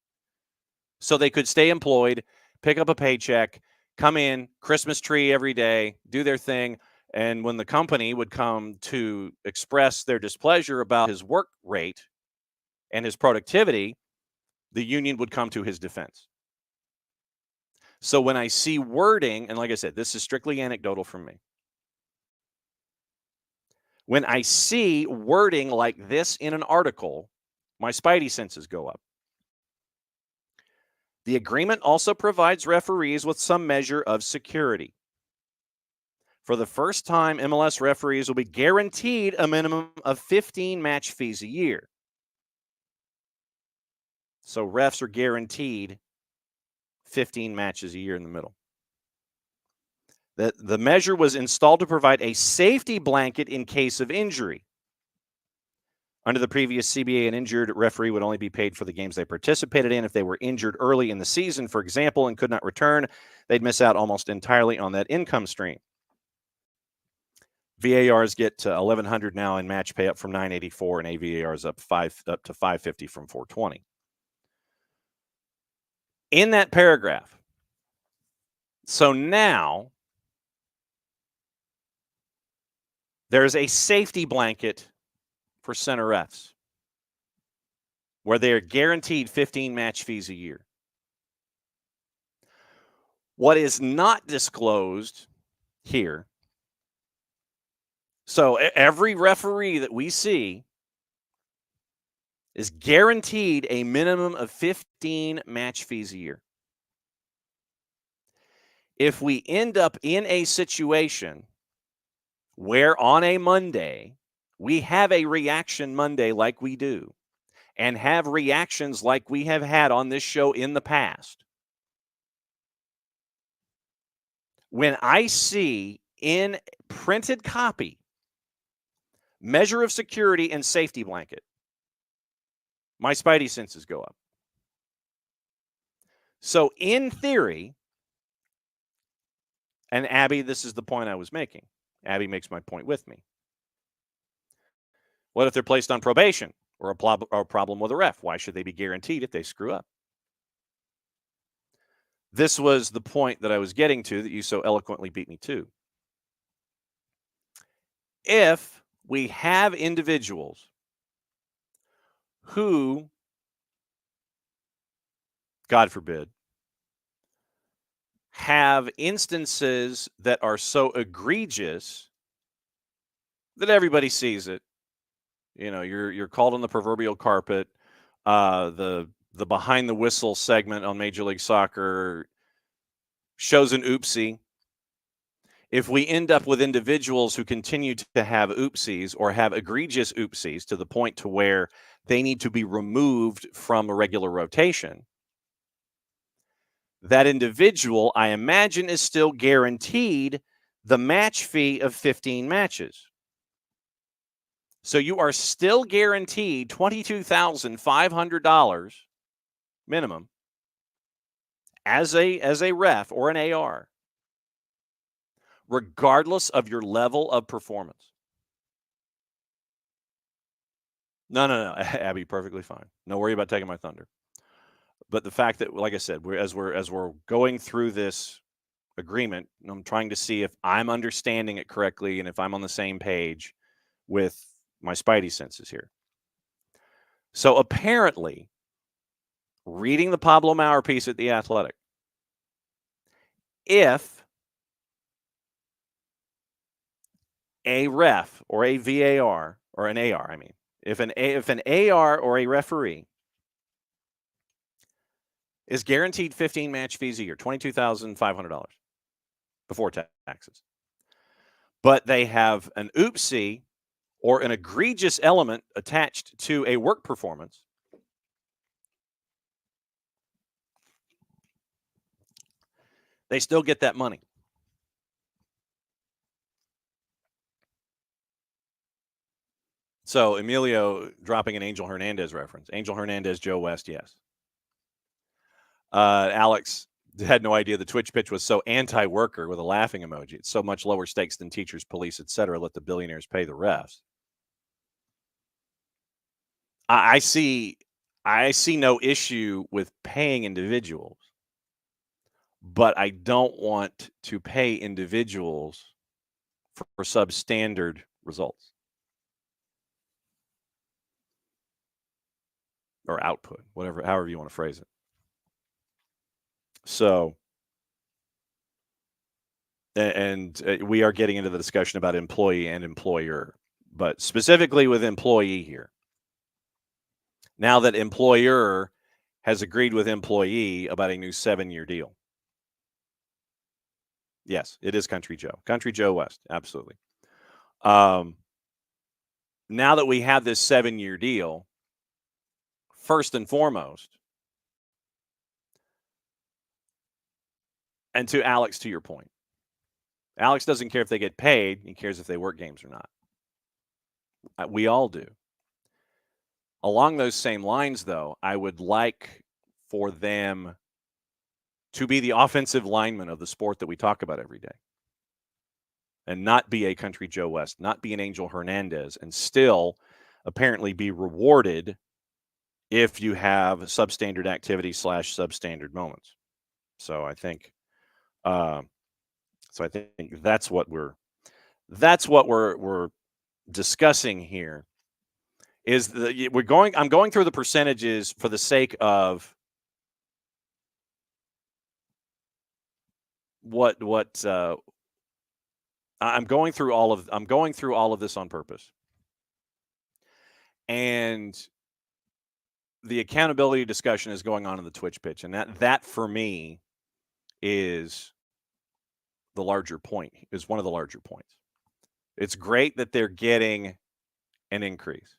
so they could stay employed, pick up a paycheck, come in, Christmas tree every day, do their thing. And when the company would come to express their displeasure about his work rate and his productivity, the union would come to his defense. So when I see wording, and like I said, this is strictly anecdotal from me. When I see wording like this in an article, my spidey senses go up. The agreement also provides referees with some measure of security. For the first time, MLS referees will be guaranteed a minimum of 15 match fees a year. So refs are guaranteed 15 matches a year in the middle. The measure was installed to provide a safety blanket in case of injury. Under the previous CBA, an injured referee would only be paid for the games they participated in. If they were injured early in the season, for example, and could not return, they'd miss out almost entirely on that income stream. VARs get to $1,100 now in match pay, up from $984, and AVARs up to $550 from $420. In that paragraph, so now there's a safety blanket for center refs where they are guaranteed 15 match fees a year. What is not disclosed here, so every referee that we see is guaranteed a minimum of 15 match fees a year. If we end up in a situation where on a Monday we have a reaction Monday like we do, and have reactions like we have had on this show in the past, when I see in printed copy measure of security and safety blanket, my spidey senses go up. So in theory, and Abby, this is the point I was making. Abby makes my point with me. What if they're placed on probation or a problem with a ref? Why should they be guaranteed if they screw up? This was the point that I was getting to that you so eloquently beat me to. If we have individuals who, God forbid, have instances that are so egregious that everybody sees it, you know, you're called on the proverbial carpet. The behind the whistle segment on Major League Soccer shows an oopsie. If we end up with individuals who continue to have oopsies or have egregious oopsies to the point to where they need to be removed from a regular rotation, that individual, I imagine, is still guaranteed the match fee of 15 matches. So you are still guaranteed $22,500 minimum as a ref or an AR, regardless of your level of performance. No, Abby, perfectly fine. No worry about taking my thunder. But the fact that, like I said, as we're going through this agreement, I'm trying to see if I'm understanding it correctly and if I'm on the same page with my spidey senses here. So apparently, reading the Pablo Maurer piece at The Athletic, if a ref or a VAR or an AR, I mean, if an AR or a referee is guaranteed 15 match fees a year, $22,500 before taxes, but they have an oopsie or an egregious element attached to a work performance, they still get that money. So Emilio dropping an Angel Hernandez reference. Angel Hernandez, Joe West, yes. Alex had no idea the Twitch pitch was so anti-worker with a laughing emoji. It's so much lower stakes than teachers, police, etc. Let the billionaires pay the refs. I see no issue with paying individuals, but I don't want to pay individuals for substandard results or output, however you want to phrase it. So, and we are getting into the discussion about employee and employer, but specifically with employee here. Now that employer has agreed with employee about a new 7-year deal. Yes, it is Country Joe West. Absolutely. Now that we have this 7-year deal, first and foremost, and to Alex, to your point, Alex doesn't care if they get paid. He cares if they work games or not. We all do. Along those same lines, though, I would like for them to be the offensive lineman of the sport that we talk about every day and not be a Country Joe West, not be an Angel Hernandez, and still apparently be rewarded if you have substandard activity / substandard moments. So I think that's what we're discussing here. I'm going through the percentages for the sake of what I'm going through all of this on purpose. And the accountability discussion is going on in the Twitch pitch, and that for me is the larger point, is one of the larger points. It's great that they're getting an increase.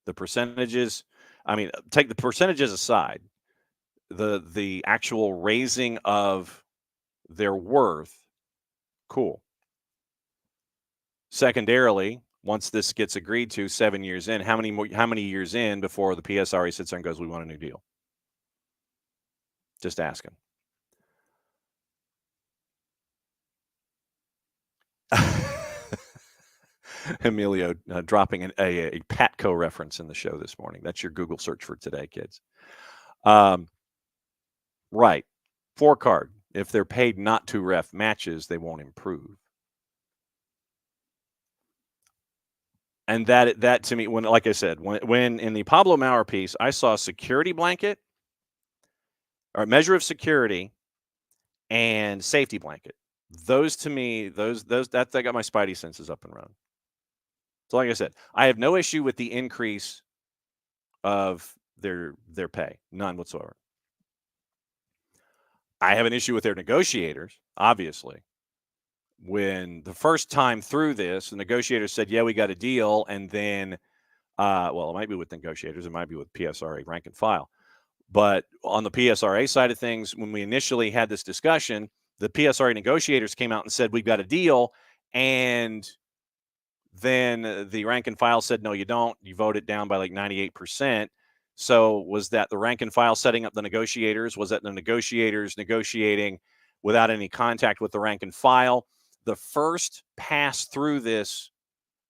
The percentages, I mean, take the percentages aside, the actual raising of their worth, cool. Secondarily, once this gets agreed to 7 years in, how many years in before the PSRA sits there and goes, we want a new deal? Just asking. Emilio dropping a Patco reference in the show this morning. That's your Google search for today, kids. Right. 4-card. If they're paid not to ref matches, they won't improve. And that to me, when, like I said, when in the Pablo Maurer piece, I saw security blanket or measure of security and safety blanket. Those to me, that got my spidey senses up and running. So like I said, I have no issue with the increase of their pay, none whatsoever. I have an issue with their negotiators, obviously. When the first time through this, the negotiators said, yeah, we got a deal. And then, well, it might be with negotiators. It might be with PSRA rank and file. But on the PSRA side of things, when we initially had this discussion, the PSRA negotiators came out and said, we've got a deal. And then the rank and file said, no, you don't. You voted down by like 98%. So was that the rank and file setting up the negotiators? Was that the negotiators negotiating without any contact with the rank and file? The first pass through this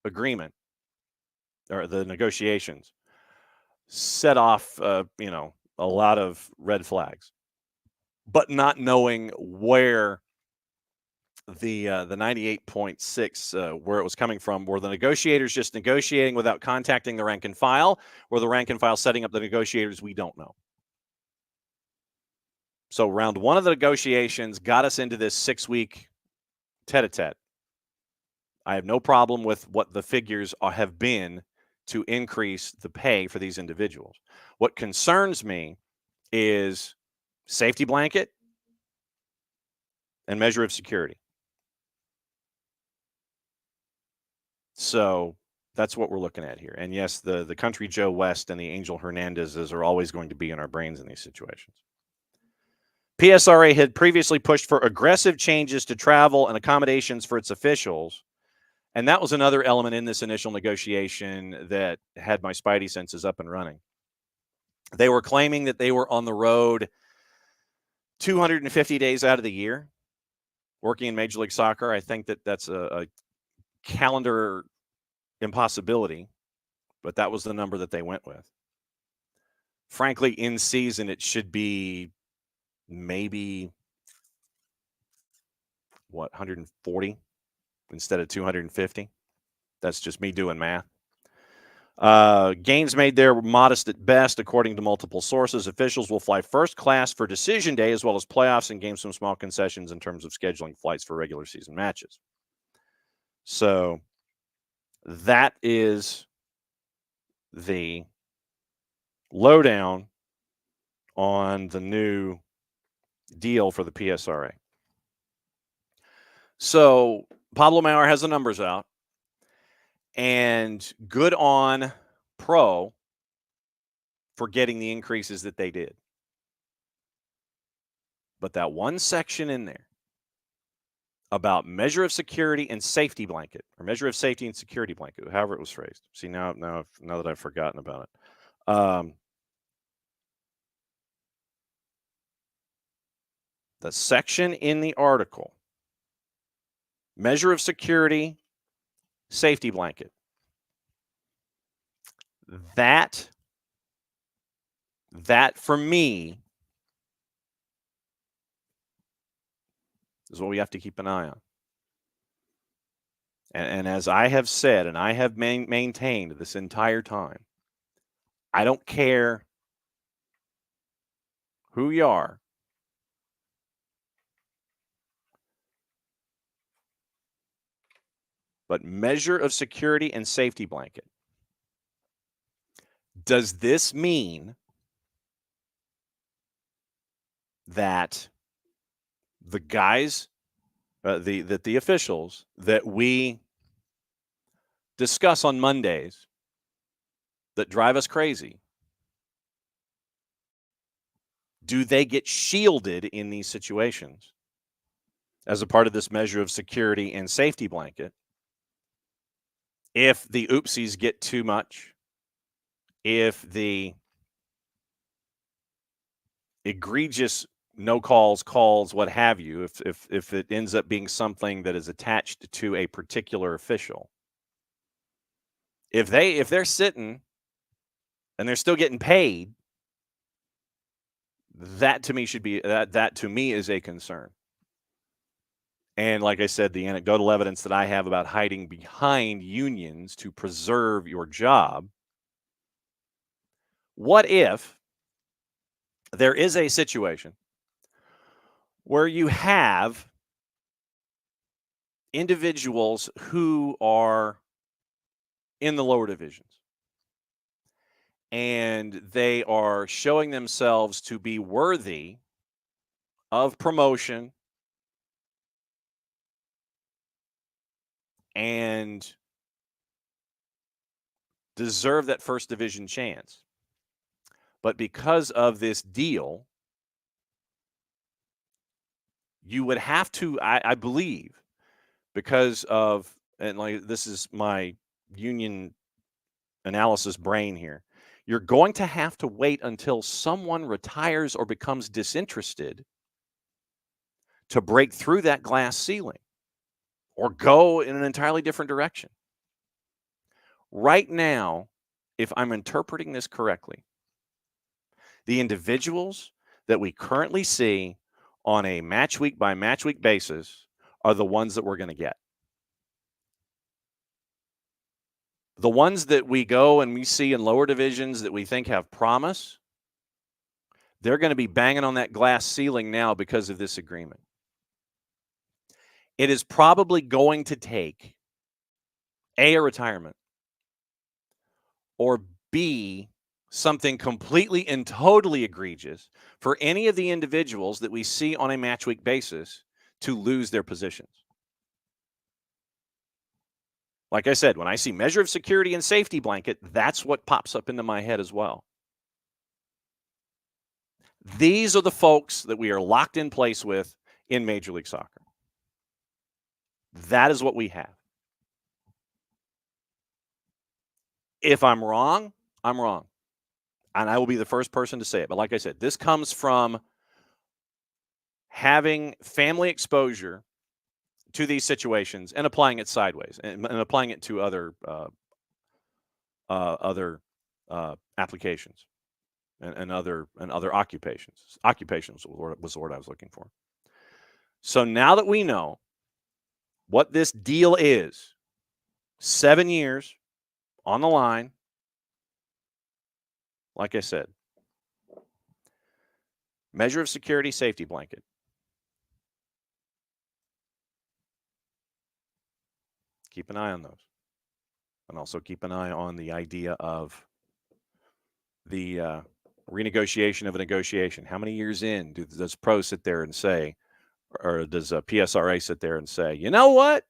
agreement or the negotiations set off, a lot of red flags, but not knowing where the 98.6 where it was coming from. Were the negotiators just negotiating without contacting the rank and file, or the rank and file setting up the negotiators? We don't know. So round one of the negotiations got us into this 6-week tete-a-tete. I have no problem with what the figures have been to increase the pay for these individuals. What concerns me is safety blanket and measure of security. So that's what we're looking at here. And yes, the Country Joe West and the Angel Hernandezes are always going to be in our brains in these situations. PSRA had previously pushed for aggressive changes to travel and accommodations for its officials. And that was another element in this initial negotiation that had my spidey senses up and running. They were claiming that they were on the road 250 days out of the year working in Major League Soccer. I think that that's a calendar impossibility, but that was the number that they went with. Frankly, in season, it should be maybe 140 instead of 250. That's just me doing math. Gains made there were modest at best, according to multiple sources. Officials will fly first class for decision day, as well as playoffs, and gain some small concessions in terms of scheduling flights for regular season matches. So that is the lowdown on the new deal for the PSRA. So Pablo Maurer has the numbers out, and good on Pro for getting the increases that they did. But that one section in there about measure of security and safety blanket, or measure of safety and security blanket, however it was phrased. See, now that I've forgotten about it. The section in the article, measure of security, safety blanket. That for me is what we have to keep an eye on. And as I have said, and I have maintained this entire time, I don't care who you are. But measure of security and safety blanket. Does this mean that the guys, the officials that we discuss on Mondays that drive us crazy, do they get shielded in these situations as a part of this measure of security and safety blanket? If the oopsies get too much, if the egregious no calls, what have you, if it ends up being something that is attached to a particular official, if they're sitting and they're still getting paid, that to me should be that to me is a concern. And like I said, the anecdotal evidence that I have about hiding behind unions to preserve your job. What if there is a situation where you have individuals who are in the lower divisions and they are showing themselves to be worthy of promotion and deserve that first division chance, But because of this deal, you would have to, I believe, because of, and like this is my union analysis brain here, you're going to have to wait until someone retires or becomes disinterested to break through that glass ceiling or go in an entirely different direction. Right now, if I'm interpreting this correctly, the individuals that we currently see on a match week by match week basis are the ones that we're going to get. The ones that we go and we see in lower divisions that we think have promise, they're going to be banging on that glass ceiling now because of this agreement. It is probably going to take A, a retirement, or B, something completely and totally egregious for any of the individuals that we see on a match week basis to lose their positions. Like I said, when I see measure of security and safety blanket, that's what pops up into my head as well. These are the folks that we are locked in place with in Major League Soccer. That is what we have. If I'm wrong, I'm wrong. And I will be the first person to say it. But like I said, this comes from having family exposure to these situations and applying it sideways and applying it to other applications and other occupations. Occupations was the word I was looking for. So now that we know what this deal is, 7 years on the line, like I said, measure of security, safety blanket. Keep an eye on those. And also keep an eye on the idea of the renegotiation of a negotiation. How many years in does Pro sit there and say, or does PSRA sit there and say, you know what?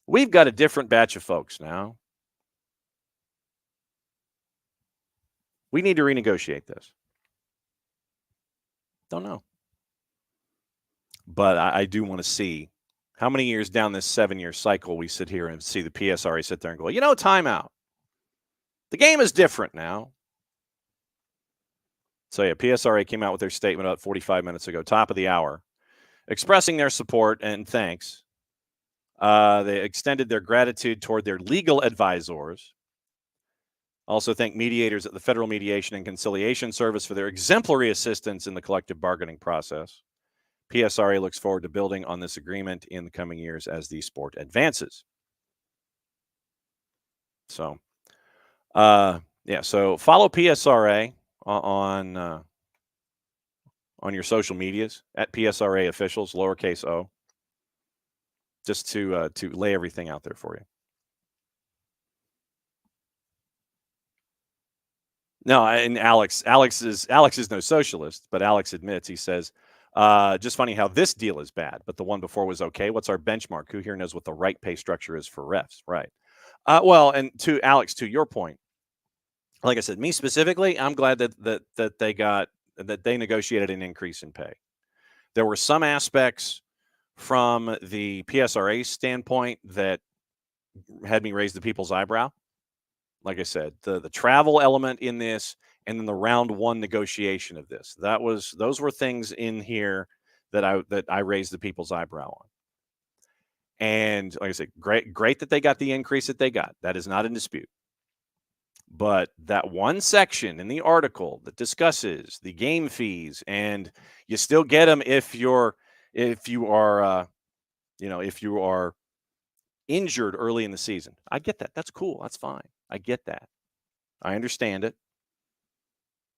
We've got a different batch of folks now. We need to renegotiate this. Don't know. But I do want to see how many years down this 7-year cycle we sit here and see the PSRA sit there and go, you know, timeout. The game is different now. So, yeah, PSRA came out with their statement about 45 minutes ago, top of the hour, expressing their support and thanks. They extended their gratitude toward their legal advisors. Also thank mediators at the Federal Mediation and Conciliation Service for their exemplary assistance in the collective bargaining process. PSRA looks forward to building on this agreement in the coming years as the sport advances. So, so follow PSRA on your social medias at PSRA officials, lowercase o, just to lay everything out there for you. No, and Alex is no socialist, but Alex admits, he says, just funny how this deal is bad, but the one before was okay. What's our benchmark? Who here knows what the right pay structure is for refs? Right. Well, and to Alex, to your point, like I said, me specifically, I'm glad that they negotiated an increase in pay. There were some aspects from the PSRA standpoint that had me raise the people's eyebrow. Like I said, the travel element in this, and then the round one negotiation of this. Those were things in here that I raised the people's eyebrow on. And like I said, great that they got the increase that they got. That is not in dispute. But that one section in the article that discusses the game fees, and you still get them if you are injured early in the season. I get that. That's cool. That's fine. I get that. I understand it.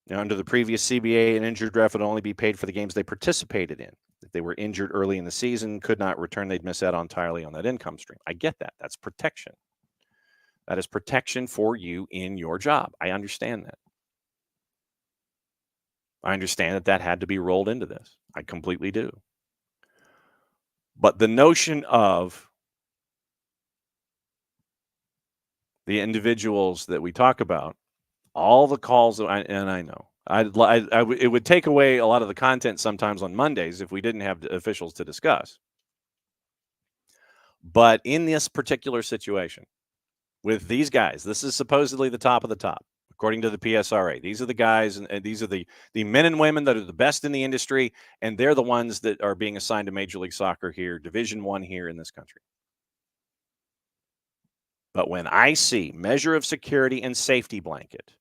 Now, under the previous CBA, an injured ref would only be paid for the games they participated in. If they were injured early in the season, could not return, they'd miss out entirely on that income stream. I get that. That's protection. That is protection for you in your job. I understand that. I understand that had to be rolled into this. I completely do. But the notion of the individuals that we talk about all the calls, and I know. It would take away a lot of the content sometimes on Mondays if we didn't have the officials to discuss. But in this particular situation, with these guys, this is supposedly the top of the top, according to the PSRA. These are the guys, and these are the men and women that are the best in the industry, and they're the ones that are being assigned to Major League Soccer here, Division I here in this country. But when I see measure of security and safety blanket,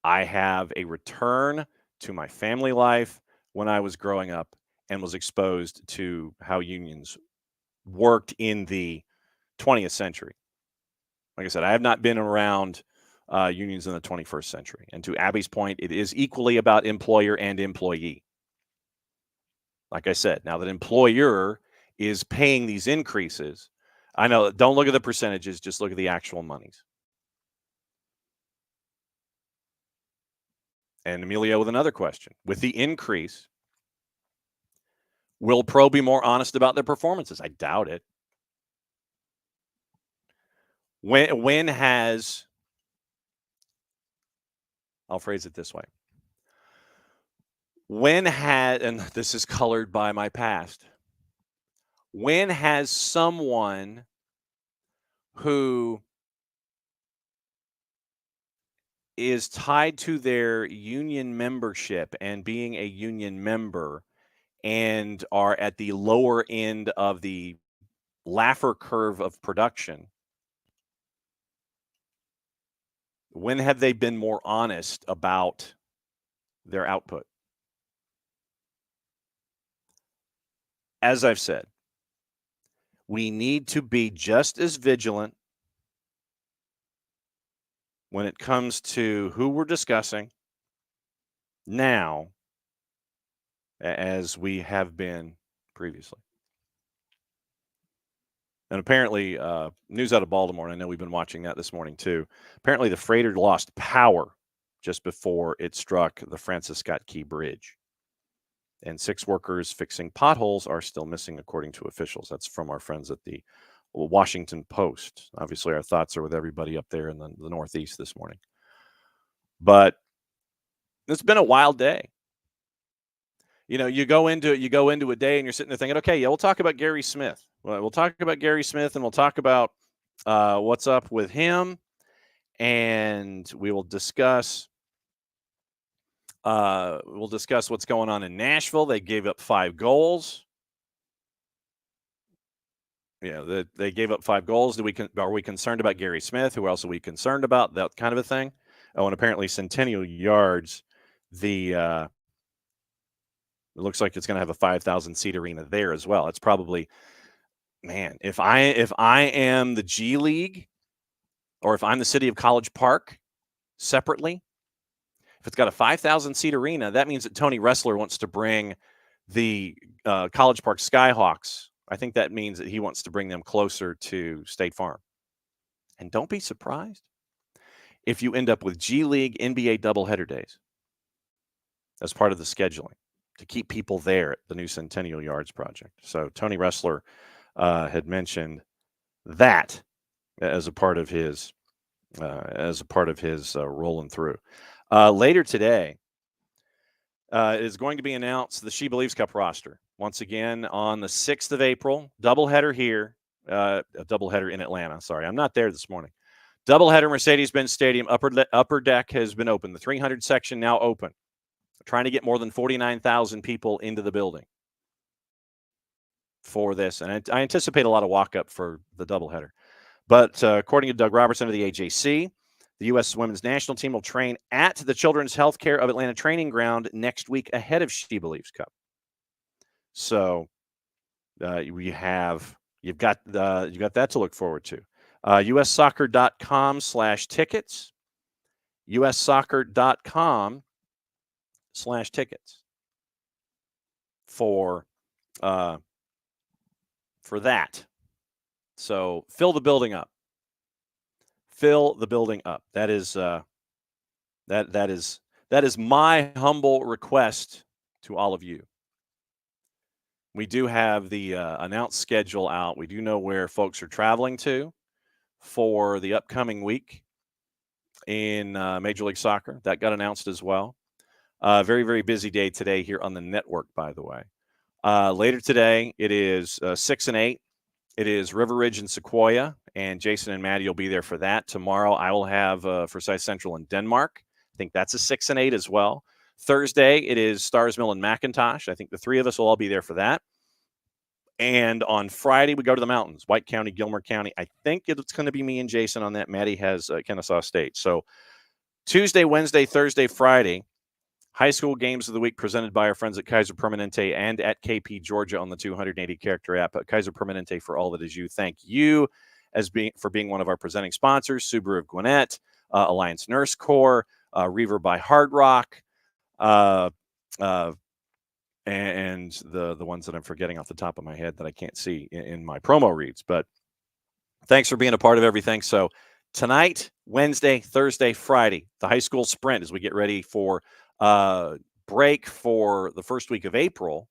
I have a return to my family life when I was growing up and was exposed to how unions worked in the 20th century. Like I said, I have not been around unions in the 21st century. And to Abby's point, it is equally about employer and employee. Like I said, now that employer is paying these increases, I know, don't look at the percentages, just look at the actual monies. And Emilio with another question. With the increase, will Pro be more honest about their performances? I doubt it. When has, I'll phrase it this way. When had, and this is colored by my past, when has someone who is tied to their union membership and being a union member and are at the lower end of the Laffer curve of production, when have they been more honest about their output? As I've said, we need to be just as vigilant when it comes to who we're discussing now as we have been previously. And apparently, news out of Baltimore, and I know we've been watching that this morning too. Apparently, the freighter lost power just before it struck the Francis Scott Key Bridge. And 6 workers fixing potholes are still missing, according to officials. That's from our friends at the Washington Post. Obviously, our thoughts are with everybody up there in the Northeast this morning. But it's been a wild day. You know, you go into a day and you're sitting there thinking, okay, yeah, we'll talk about Gary Smith. Well, we'll talk about Gary Smith, and we'll talk about what's up with him, and we will discuss. We'll discuss what's going on in Nashville. They gave up 5 goals. Yeah, they gave up 5 goals. Are we concerned about Gary Smith? Who else are we concerned about? That kind of a thing. Oh, and apparently Centennial Yards, it looks like it's going to have a 5,000 seat arena there as well. It's probably, man, if I am the G League, or if I'm the city of College Park separately, if it's got a 5,000 seat arena, that means that Tony Ressler wants to bring the College Park Skyhawks. I think that means that he wants to bring them closer to State Farm. And don't be surprised if you end up with G League NBA doubleheader days as part of the scheduling to keep people there at the new Centennial Yards project. So Tony Ressler had mentioned that as a part of his rolling through. Later today is going to be announced the She Believes Cup roster once again on the 6th of April. Doubleheader here, a doubleheader in Atlanta. Sorry, I'm not there this morning. Doubleheader, Mercedes-Benz Stadium, upper deck has been open. The 300 section now open. We're trying to get more than 49,000 people into the building for this, and I anticipate a lot of walk-up for the doubleheader. But according to Doug Robertson of the AJC, the U.S. women's national team will train at the Children's Healthcare of Atlanta training ground next week ahead of She Believes Cup. So you've got that to look forward to. USsoccer.com/tickets. USsoccer.com/tickets for that. So fill the building up. Fill the building up. That is that is my humble request to all of you. We do have the announced schedule out. We do know where folks are traveling to for the upcoming week. in Major League Soccer. That got announced as well. Very, very busy day today here on the network, by the way. Later today, it is 6 and 8. It is River Ridge and Sequoia, and Jason and Maddie will be there for that. Tomorrow, I will have Forsyth Central in Denmark. I think that's a 6 and 8 as well. Thursday, it is Stars Mill and McIntosh. I think the three of us will all be there for that. And on Friday, we go to the mountains, White County, Gilmer County. I think it's going to be me and Jason on that. Maddie has Kennesaw State. So Tuesday, Wednesday, Thursday, Friday, high school games of the week presented by our friends at Kaiser Permanente and at KP Georgia on the 280 character app. Kaiser Permanente, for all that is you. Thank you for being one of our presenting sponsors. Subaru of Gwinnett, Alliance Nurse Corps, Reaver by Hard Rock, and the ones that I'm forgetting off the top of my head that I can't see in my promo reads. But thanks for being a part of everything. So tonight, Wednesday, Thursday, Friday, the high school sprint as we get ready for break for the first week of April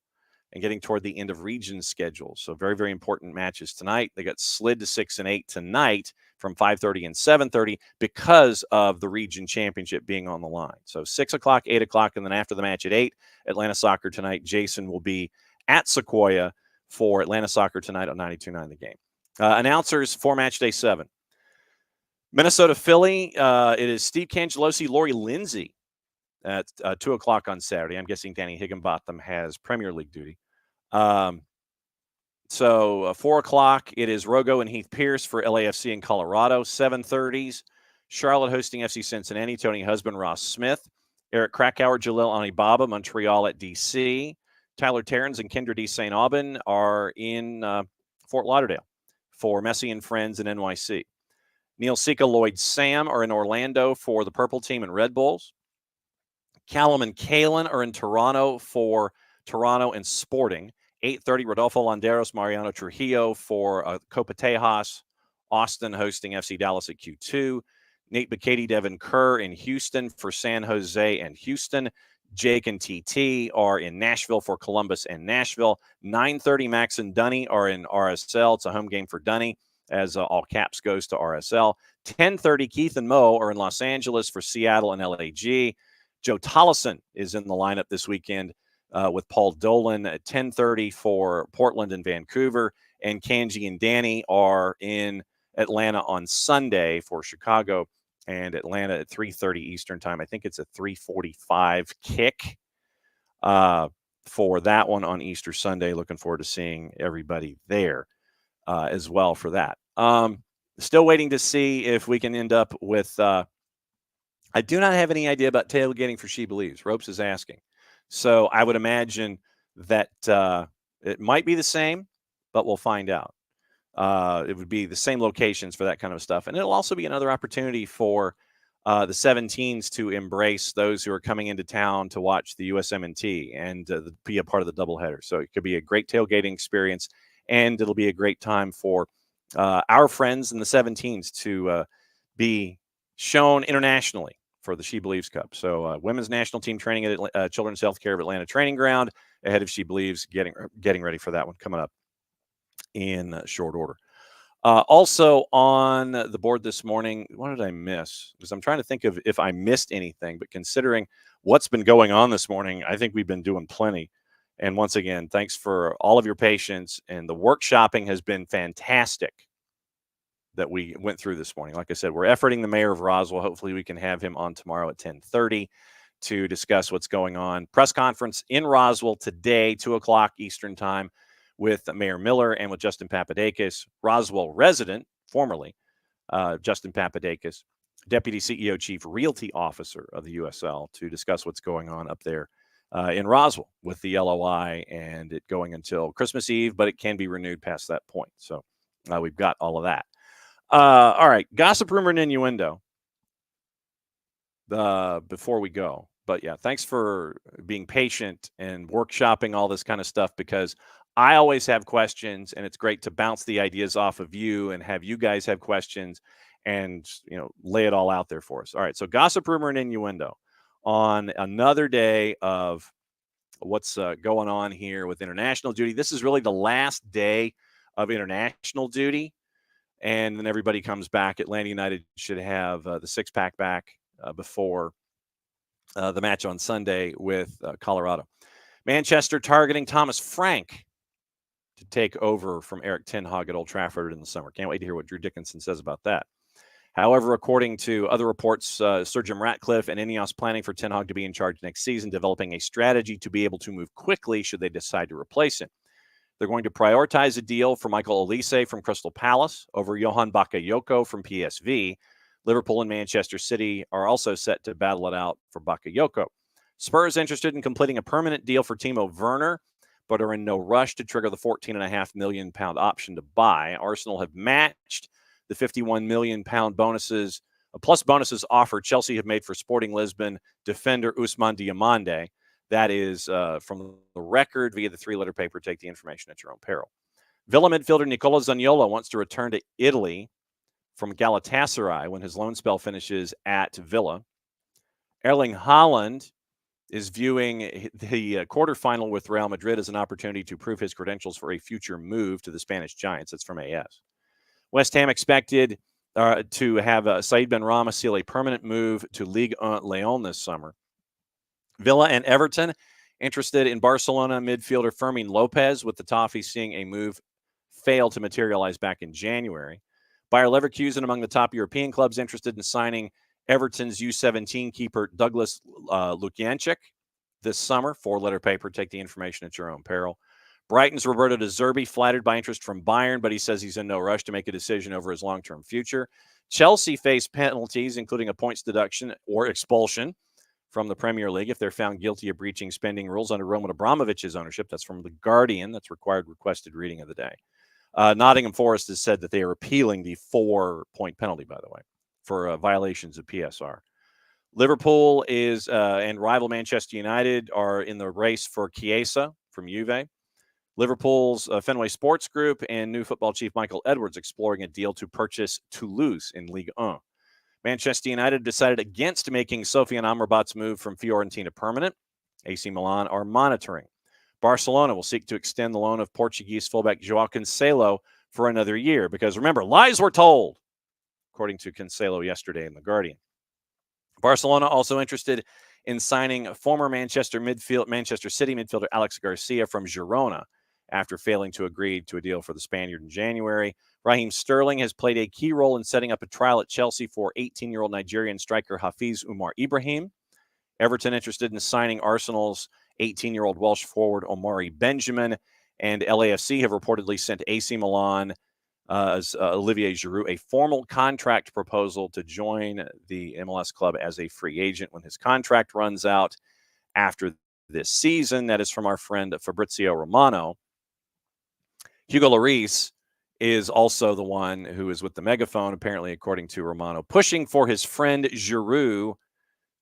and getting toward the end of region schedules. So very, very important matches tonight. They got slid to 6 and 8 tonight from 5:30 and 7:30 because of the region championship being on the line. So 6 o'clock, 8 o'clock, and then after the match at 8, Atlanta Soccer tonight. Jason will be at Sequoia for Atlanta Soccer tonight on 92.9 The Game. Announcers for match day 7. Minnesota Philly, it is Steve Cangelosi, Lori Lindsay at 2 o'clock on Saturday. I'm guessing Danny Higginbotham has Premier League duty. So 4 o'clock, it is Rogo and Heath Pierce for LAFC in Colorado. 7:30s, Charlotte hosting FC Cincinnati, Tony Husband, Ross Smith. Eric Krakauer, Jalil Anibaba, Montreal at DC. Tyler Terrens and Kendra D. St. Aubin are in Fort Lauderdale for Messi and Friends in NYC. Neil Sika, Lloyd Sam are in Orlando for the Purple Team and Red Bulls. Callum and Kalen are in Toronto for Toronto and Sporting. 8:30, Rodolfo Landeros, Mariano Trujillo for Copa Tejas. Austin hosting FC Dallas at Q2. Nate Bacady, Devin Kerr in Houston for San Jose and Houston. Jake and TT are in Nashville for Columbus and Nashville. 9:30, Max and Dunny are in RSL. It's a home game for Dunny as all caps goes to RSL. 10:30, Keith and Mo are in Los Angeles for Seattle and LAG. Joe Tollison is in the lineup this weekend with Paul Dolan at 10:30 for Portland and Vancouver. And Kanji and Danny are in Atlanta on Sunday for Chicago and Atlanta at 3:30 Eastern time. I think it's a 3:45 kick for that one on Easter Sunday. Looking forward to seeing everybody there as well for that. Still waiting to see if we can end up with I do not have any idea about tailgating for She Believes. Ropes is asking. So I would imagine that it might be the same, but we'll find out. It would be the same locations for that kind of stuff. And it'll also be another opportunity for the 17s to embrace those who are coming into town to watch the USMNT and be a part of the doubleheader. So it could be a great tailgating experience, and it'll be a great time for our friends in the 17s to be shown internationally for the She Believes Cup. So women's national team training at Children's Healthcare of Atlanta Training Ground ahead of She Believes, getting ready for that one coming up in short order. Also on the board this morning, what did I miss? Because I'm trying to think of if I missed anything, but considering what's been going on this morning, I think we've been doing plenty. And once again, thanks for all of your patience, and the workshopping has been fantastic that we went through this morning. Like I said, we're efforting the mayor of Roswell. Hopefully we can have him on tomorrow at 10:30 to discuss what's going on. Press conference in Roswell today, 2 o'clock Eastern time, with Mayor Miller and with Justin Papadakis, Roswell resident, formerly Justin Papadakis, Deputy CEO Chief Realty Officer of the USL, to discuss what's going on up there in Roswell with the LOI and it going until Christmas Eve, but it can be renewed past that point. So we've got all of that. All right, gossip, rumor, and innuendo before we go. But yeah, thanks for being patient and workshopping all this kind of stuff, because I always have questions, and it's great to bounce the ideas off of you and have you guys have questions and, lay it all out there for us. All right, so gossip, rumor, and innuendo on another day of what's going on here with international duty. This is really the last day of international duty and then everybody comes back. Atlanta United should have the six-pack back before the match on Sunday with Colorado. Manchester targeting Thomas Frank to take over from Eric Ten Hag at Old Trafford in the summer. Can't wait to hear what Drew Dickinson says about that. However, according to other reports, Sir Jim Ratcliffe and Ineos planning for Ten Hag to be in charge next season, developing a strategy to be able to move quickly should they decide to replace him. They're going to prioritize a deal for Michael Olise from Crystal Palace over Johan Bakayoko from PSV. Liverpool and Manchester City are also set to battle it out for Bakayoko. Spurs interested in completing a permanent deal for Timo Werner, but are in no rush to trigger the £14.5 million option to buy. Arsenal have matched the £51 million bonuses, plus bonuses offered Chelsea have made for Sporting Lisbon defender Ousmane Diomande. That is from the Record via the three-letter paper. Take the information at your own peril. Villa midfielder Nicola Zaniolo wants to return to Italy from Galatasaray when his loan spell finishes at Villa. Erling Haaland is viewing the quarterfinal with Real Madrid as an opportunity to prove his credentials for a future move to the Spanish Giants. That's from AS. West Ham expected to have Said Benrahma seal a permanent move to Ligue 1 Lyon this summer. Villa and Everton interested in Barcelona midfielder Fermin Lopez, with the Toffees seeing a move fail to materialize back in January. Bayer Leverkusen among the top European clubs interested in signing Everton's U17 keeper Douglas Lukianchik this summer. Four-letter paper. Take the information at your own peril. Brighton's Roberto De Zerbi flattered by interest from Bayern, but he says he's in no rush to make a decision over his long-term future. Chelsea face penalties, including a points deduction or expulsion from the Premier League if they're found guilty of breaching spending rules under Roman Abramovich's ownership. That's from The Guardian. That's requested reading of the day. Nottingham Forest has said that they are appealing the 4-point penalty, by the way, for violations of PSR. Liverpool is and rival Manchester United are in the race for Chiesa from Juve. Liverpool's Fenway Sports Group and new football chief Michael Edwards exploring a deal to purchase Toulouse in Ligue 1. Manchester United decided against making Sofiane Amrabat's move from Fiorentina permanent. AC Milan are monitoring. Barcelona will seek to extend the loan of Portuguese fullback João Cancelo for another year because, remember, lies were told, according to Cancelo yesterday in The Guardian. Barcelona also interested in signing former Manchester City midfielder Alex Garcia from Girona after failing to agree to a deal for the Spaniard in January. Raheem Sterling has played a key role in setting up a trial at Chelsea for 18-year-old Nigerian striker Hafiz Umar Ibrahim. Everton interested in signing Arsenal's 18-year-old Welsh forward Omari Benjamin, and LAFC have reportedly sent AC Milan Olivier Giroud a formal contract proposal to join the MLS club as a free agent when his contract runs out after this season. That is from our friend Fabrizio Romano. Hugo Lloris is also the one who is with the megaphone, apparently, according to Romano, pushing for his friend Giroud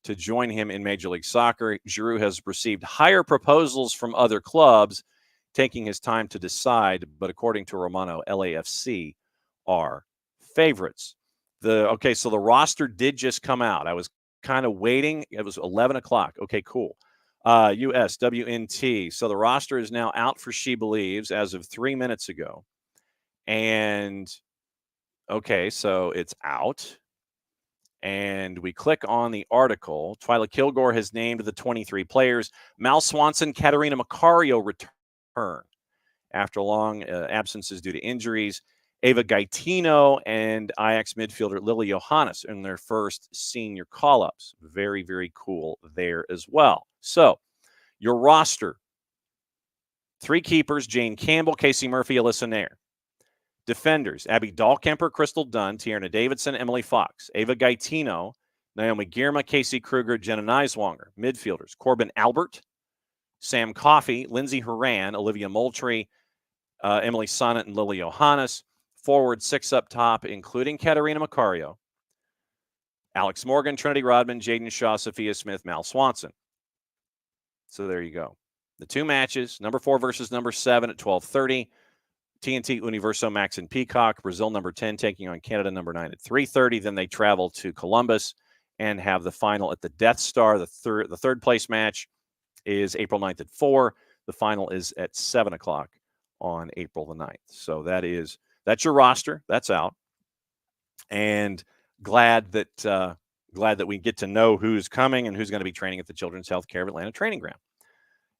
to join him in Major League Soccer. Giroud has received higher proposals from other clubs, taking his time to decide, but according to Romano, LAFC are favorites. So the roster did just come out. I was kind of waiting. It was 11 o'clock. Okay, cool. USWNT. So the roster is now out for She Believes as of 3 minutes ago. And, okay, so it's out. And we click on the article. Twyla Kilgore has named the 23 players. Mal Swanson, Katerina Macario return after long absences due to injuries. Ava Gaetino and Ajax midfielder Lily Johannes in their first senior call-ups. Very, very cool there as well. So, your roster. 3 keepers, Jane Campbell, Casey Murphy, Alyssa Nair. Defenders, Abby Dahlkemper, Crystal Dunn, Tierna Davidson, Emily Fox. Ava Gaetino, Naomi Girma, Casey Kruger, Jenna Neiswanger. Midfielders, Corbin Albert, Sam Coffey, Lindsay Horan, Olivia Moultrie, Emily Sonnet, and Lily Johannes. Forward 6 up top, including Katerina Macario, Alex Morgan, Trinity Rodman, Jaden Shaw, Sophia Smith, Mal Swanson. So there you go. The 2 matches, number 4 versus number 7 at 12:30. TNT Universo Max and Peacock. Brazil number 10 taking on Canada number 9 at 3:30. Then they travel to Columbus and have the final at the Death Star. The third place match is April 9th at 4. The final is at 7 o'clock on April the 9th. So that's your roster. That's out. and glad that we get to know who's coming and who's going to be training at the Children's Healthcare of Atlanta training ground.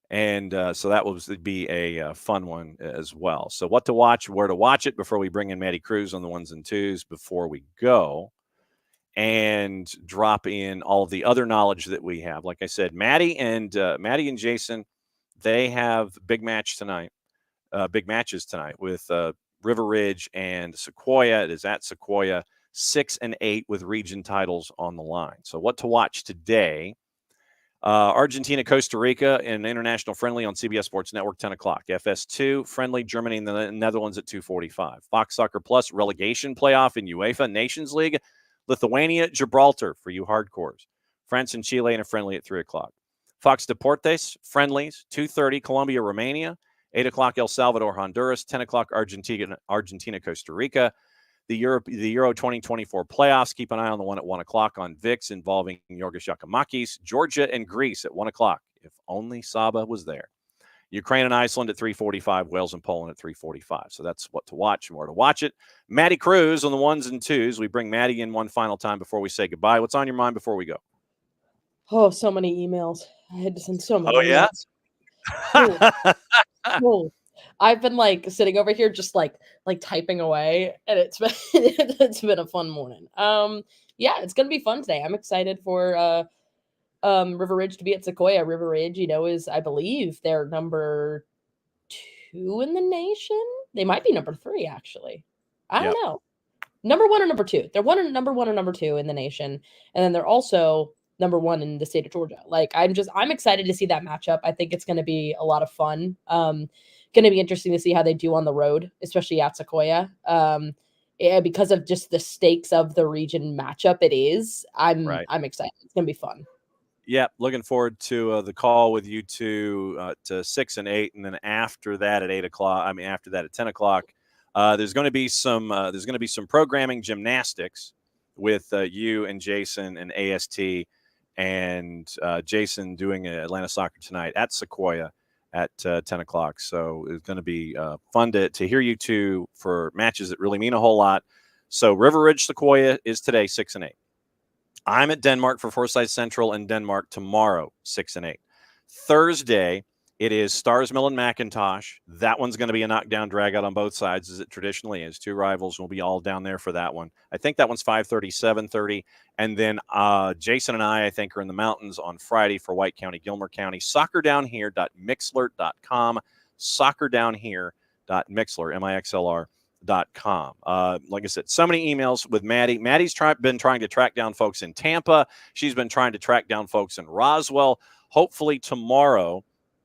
And so that will be a fun one as well. So what to watch, where to watch it before we bring in Maddie Cruz on the ones and twos before we go and drop in all of the other knowledge that we have. Like I said, Maddie and Jason, they have big matches tonight with River Ridge and Sequoia. It is at Sequoia, 6 and 8 with region titles on the line. So what to watch today? Argentina, Costa Rica, an international friendly on CBS Sports Network, 10 o'clock. FS2, friendly, Germany and the Netherlands at 2:45. Fox Soccer Plus, relegation playoff in UEFA Nations League. Lithuania, Gibraltar for you hardcores. France and Chile in a friendly at 3 o'clock. Fox Deportes, friendlies, 2:30, Colombia, Romania. 8 o'clock, El Salvador, Honduras. 10 o'clock, Argentina, Costa Rica. The Euro 2024 playoffs. Keep an eye on the one at 1 o'clock on VIX involving Yorgos Giacomakis. Georgia and Greece at 1 o'clock. If only Saba was there. Ukraine and Iceland at 3:45. Wales and Poland at 3:45. So that's what to watch and where to watch it. Maddie Cruz on the ones and twos. We bring Maddie in one final time before we say goodbye. What's on your mind before we go? Oh, so many emails. I had to send so many. Oh, yeah? Cool. I've been like sitting over here just like typing away, and it's been it's been a fun morning. Yeah, it's gonna be fun today. I'm excited for River Ridge to be at Sequoia. River Ridge, is I believe they're number 2 in the nation. They might be number 3 actually. I don't know. Number 1 or number 2. They're number 1 or number 2 in the nation, and then they're also number 1 in the state of Georgia. Like I'm excited to see that matchup. I think it's going to be a lot of fun. Going to be interesting to see how they do on the road, especially at Sequoia. Because of just the stakes of the region matchup, I'm excited. It's going to be fun. Yeah, looking forward to the call with you two to 6 and 8, and then after that at 8 o'clock. After that at 10 o'clock. There's going to be some programming gymnastics with you and Jason and AST, and Jason doing Atlanta Soccer tonight at Sequoia at 10 o'clock. So it's going to be fun to hear you two for matches that really mean a whole lot. So River Ridge Sequoia is today, 6 and 8. I'm at Denmark for Forsyth Central and Denmark tomorrow, 6 and 8. Thursday, it is Stars Mill and McIntosh. That one's going to be a knockdown drag out on both sides, as it traditionally is. Two rivals will be all down there for that one. I think that one's 5:30, 7:30. And then Jason and I think, are in the mountains on Friday for White County, Gilmer County. Soccerdownhere.mixler.com. Soccerdownhere.mixler.com. Like I said, so many emails with Maddie. Maddie's been trying to track down folks in Tampa. She's been trying to track down folks in Roswell. Hopefully tomorrow,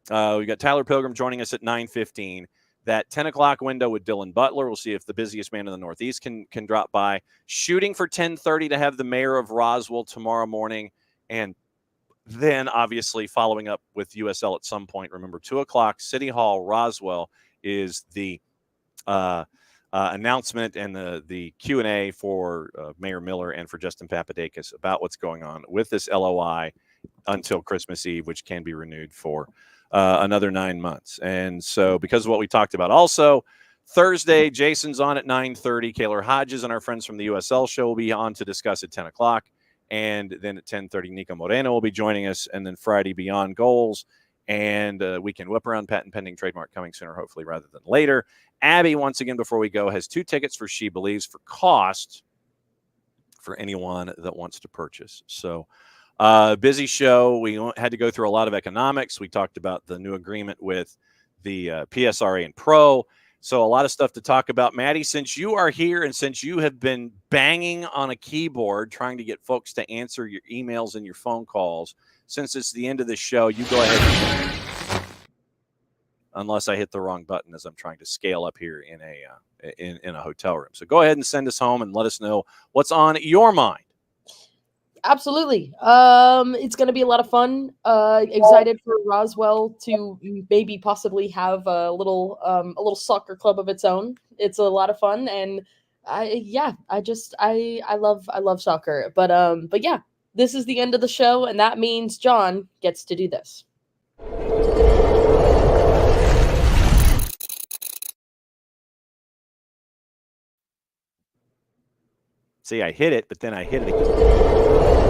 we've got Tyler Pilgrim joining us at 9:15. That 10 o'clock window with Dylan Butler. We'll see if the busiest man in the Northeast can drop by. Shooting for 10:30 to have the mayor of Roswell tomorrow morning. And then, obviously, following up with USL at some point. Remember, 2 o'clock, City Hall, Roswell, is the announcement and the Q&A for Mayor Miller and for Justin Papadakis about what's going on with this LOI until Christmas Eve, which can be renewed for another 9 months. And so because of what we talked about, also Thursday, Jason's on at 9:30. Kaylor Hodges and our friends from the USL show will be on to discuss at 10 o'clock. And then at 10:30, Nico Moreno will be joining us. And then Friday, Beyond Goals and Weekend Whip Around, patent pending, trademark coming sooner, hopefully, rather than later. Abby, once again, before we go, has 2 tickets for She Believes for cost for anyone that wants to purchase. So busy show. We had to go through a lot of economics. We talked about the new agreement with the PSRA and Pro. So a lot of stuff to talk about. Maddie, since you are here and since you have been banging on a keyboard trying to get folks to answer your emails and your phone calls, since it's the end of the show, you go ahead. Unless I hit the wrong button as I'm trying to scale up here in a hotel room. So go ahead and send us home and let us know what's on your mind. Absolutely. It's going to be a lot of fun. Excited for Roswell to maybe possibly have a little soccer club of its own. It's a lot of fun, and I love soccer. But yeah, this is the end of the show, and that means John gets to do this. See, I hit it, but then I hit it again.